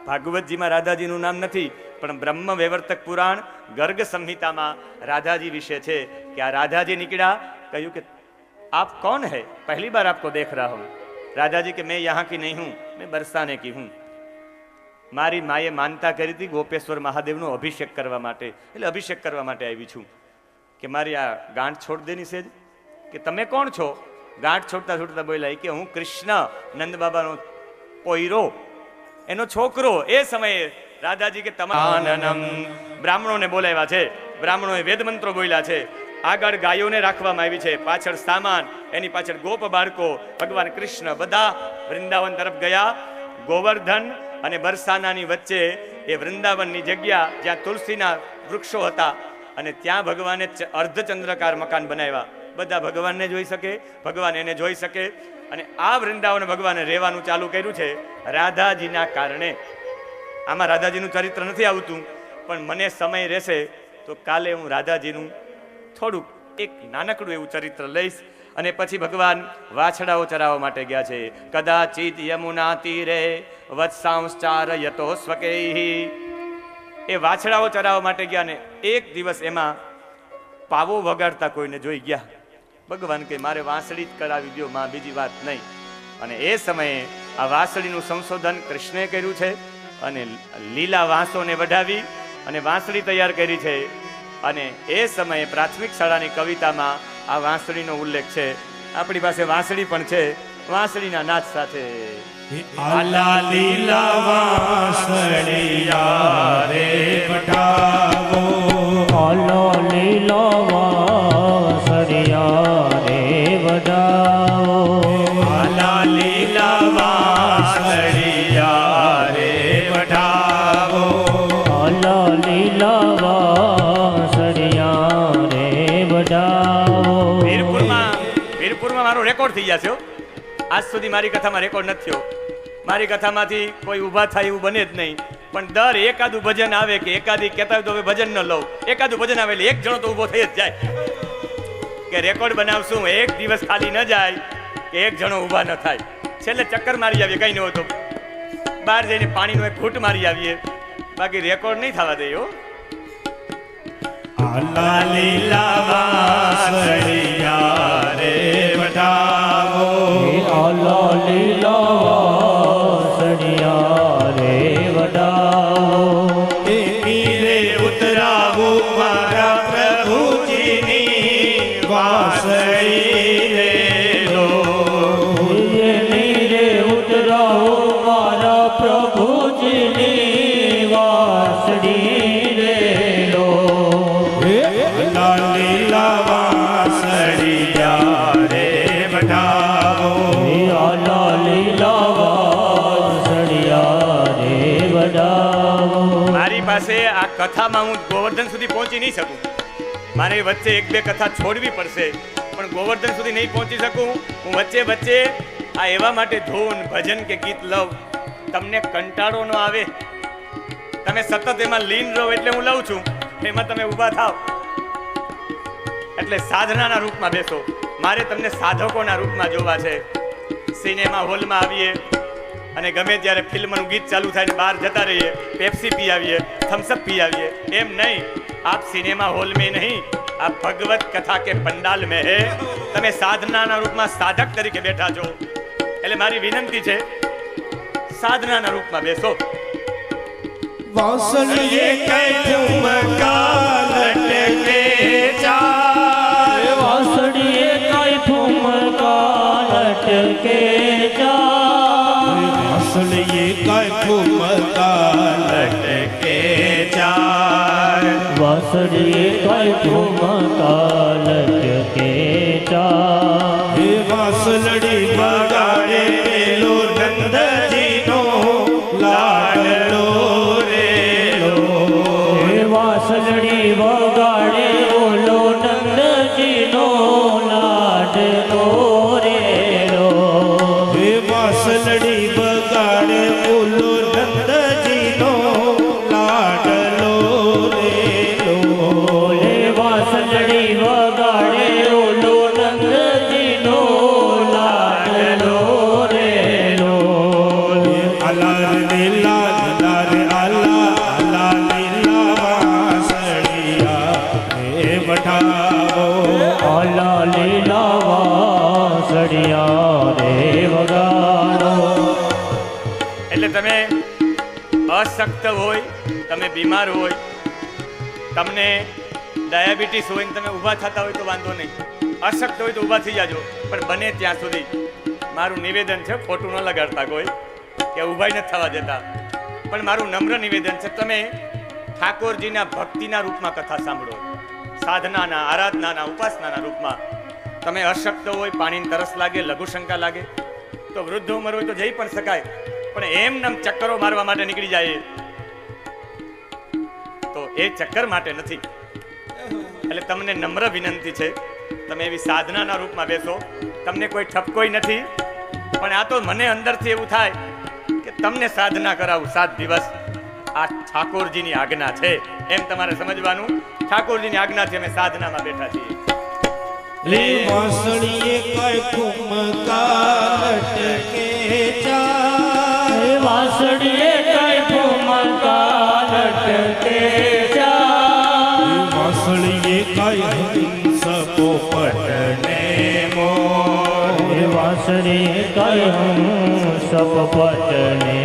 ભાગવતજીમાં રાધાજીનું નામ નથી, પણ બ્રહ્મ વૈવર્તક પુરાણ ગર્ગ સંહિતામાં રાધાજી વિશે છે કે આ રાધાજી નીકળ્યા, કહ્યું કે આપ कौन है, पहली बार आपको देख रहा हूं। राधा जी के मैं यहाँ की नहीं हूं, मैं बरसाने की हूं। મારી માએ માનતા કરી હતી ગોપેશ્વર મહાદેવનો અભિષેક કરવા માટે, એટલે અભિષેક કરવા માટે આવી છું કે મારી આ ગાંઠ છોડ દેની છે કે તમે કોણ છો? ગાંઠ છોડતા છોડતા બોલ્યા કે હું કૃષ્ણ નંદ બાબાનો પોયરો, એનો છોકરો। એ સમયે રાધાજી કે તમાનમ બ્રાહ્મણોને બોલાવ્યા છે, બ્રાહ્મણોએ વેદ મંત્રો બોલ્યા છે, આગળ ગાયોને રાખવામાં આવી છે, પાછળ સામાન, એની પાછળ ગોપ બાળકો, ભગવાન કૃષ્ણ બધા વૃંદાવન તરફ ગયા। ગોવર્ધન અને બરસાનાની વચ્ચે એ વૃંદાવનની જગ્યા જ્યાં તુલસીના વૃક્ષો હતા અને ત્યાં ભગવાને અર્ધચંદ્રકાર મકાન બનાવ્યા, બધા ભગવાનને જોઈ શકે, ભગવાન એને જોઈ શકે। અને આ વૃંદાવન ભગવાને રહેવાનું ચાલુ કર્યું છે રાધાજીના કારણે। આમાં રાધાજીનું ચરિત્ર નથી આવતું, પણ મને સમય રહેશે તો કાલે હું રાધાજીનું થોડુંક એક નાનકડું એવું ચરિત્ર લઈશ। અને પછી ભગવાન વાછડાઓ ચરાવવા માટે ગયા છે। કદાચિત યમુના તીરે વત્સાંશ્ચારયતો સ્વકૈહી, એ વાછડાઓ ચરાવવા માટે ગયા ને એક દિવસ એમાં પાવો વગાડતા કોઈને જોઈ ગયા। ભગવાન કે મારે વાંસળી જ કરાવી દો માં, બીજી વાત નહીં। અને એ સમયે આ વાંસળીનું સંશોધન કૃષ્ણે કર્યું છે અને લીલા વાંસોને વઢાવી અને વાંસળી તૈયાર કરી છે। અને એ સમયે પ્રાથમિક શાળાની કવિતામાં આ વાંસળીનો ઉલ્લેખ છે। આપણી પાસે વાંસળી પણ છે, વાંસળીના નાદ સાથે આલા લીલા વાંસળિયા રે વઢાવો, આલો લીલો વાંસળિયા રે વઢાવો, આલા લીલા વાંસળિયા રે વઢાવો, આલો લીલો વાંસળિયા રે વઢાવો। વીરપુરમાં મારો રેકોર્ડ થઈ ગયા છે હો। આજ સુધી મારી કથામાં રેકોર્ડ નથી થયો। મારી કથામાંથી કોઈ ઊભા થાય એવું બને જ નહીં, પણ દર એકાદું ભજન આવે કે એકાદી કહેતા હોય તો હવે ભજન ન લઉં, એકાદું ભજન આવે એટલે એક જણો તો ઊભો થઈ જ જાય કે રેકોર્ડ બનાવશું, એક દિવસ ખાલી ન જાય કે એક જણો ઊભા ન થાય। છેલ્લે ચક્કર મારી આવીએ, કઈ ન હોય તો બહાર જઈને પાણીનો એક ઘૂંટ મારી આવીએ, બાકી રેકોર્ડ નહીં થવા દે હો। આલા લીલા વાંસળિયા રે વઢાવો, આલો લીલો વાંસળિયા રે વઢાવો, એ મીરે ઉતરાવું મારા પ્રભુજીની વાંસળી રે લો, એ નીરે ઉતરાવો મારા પ્રભુજીની વાંસળી રે લો। આલા લીલા વાંસળિયા રે વઢાવો, આલો લીલો વાંસળિયા રે વઢાવો। મારી પાસે આ કથામાં હું ગોવર્ધન સુધી પહોંચી નહીં શકું, મારે વચ્ચે એક બે કથા છોડવી પડશે, પણ ગોવર્ધન સુધી નહીં પહોંચી શકું। હું વચ્ચે વચ્ચે આ એવા માટે ધૂન ભજન કે ગીત લઉં તમને કંટાળો ન આવે, તમે સતત એમાં લીન રહો એટલે હું લઉં છું, એમાં તમે ઊભા થાવ એટલે સાધનાના રૂપમાં બેસો। મારે તમને સાધકોના રૂપમાં જોવા છે। સિનેમા હોલમાં આવીએ અને ગમે ત્યારે ફિલ્મનું ગીત ચાલુ થાય ને બહાર જતા રહીએ, પેપ્સી પી આવીએ, થમ્સઅપ પી આવીએ, એમ નહીં। આપ સિનેમા હોલ में नहीं, आप भगवत कथा के पंडाल में है। તમે સાધનાના રૂપમાં સાધક તરીકે બેઠા છો, એટલે મારી વિનંતી છે સાધનાના રૂપમાં બેસો। વાંસળીએ કઈ ઠુમકા લટકે ચાર, વાંસળીએ કઈ ઠુમકા લટકે ચાર, વાંસળીએ કઈ ઠુમકા લટકે ચાર, વાંસળીએ કઈ ઠુમકા લટકે ચાર, હે વાંસળી વગાડે પેલો નંદજીનો લાડલો રે લો, હે વાંસળી વગાડે ઓલો નંદજીનો લાડલો રે લો, હે વાંસળી વગાડે ઓલો નંદજીનો લાડલો રે લો, હે વાંસળી વગાડે ઓલો નંદજીનો લાડલો રે લો। આલા રે લાલ લાલ આલા આલા રે વાલા લીલા વાસળિયા રે વગાડો. એટલે તમે અશક્ત હોય, તમે બીમાર હોય, તમને ડાયાબિટીસ હોય ને તમે ઊભા થતા હોય તો વાંધો નહીં, અશક્ત હોય તો ઊભા થઈ જાજો. પણ બને ત્યાં સુધી મારું નિવેદન છે, ખોટું ન લગાડતા કોઈ કે ઊભા નથી થવા દેતા, પણ મારું નમ્ર નિવેદન છે, તમે ઠાકોરજીના ભક્તિના રૂપમાં કથા સાંભળો, સાધનાના, આરાધનાના, ઉપાસનાના રૂપમાં. તમે અશક્ત હોય, પાણીની તરસ લાગે, લઘુશંકા લાગે તો વૃદ્ધ ઉંમર હોય તો જઈ પણ શકાય, પણ એમ ચક્કરો મારવા માટે નીકળી જાય તો એ ચક્કર માટે નથી. એટલે તમને નમ્ર વિનંતી છે, તમે એવી સાધનાના રૂપમાં બેસો. તમને કોઈ ઠપકોઈ નથી, પણ આ તો મને અંદરથી એવું થાય કે તમને સાધના કરાવું 7 દિવસ. આ ઠાકોરજીની આજ્ઞા છે, એમ તમારે સમજવાનું. ઠાકોરજીની આજ્ઞાથી અમે સાધનામાં બેઠા છીએ. વાંસળીએ કઈ ફૂમકા લટકે ચાર, વાસળીએ કઈ ફૂમકા લટકે ચાર, વાંસળીએ કઈ હંસ પોપટને મોર, વાસળીએ કઈ હંસ પોપટને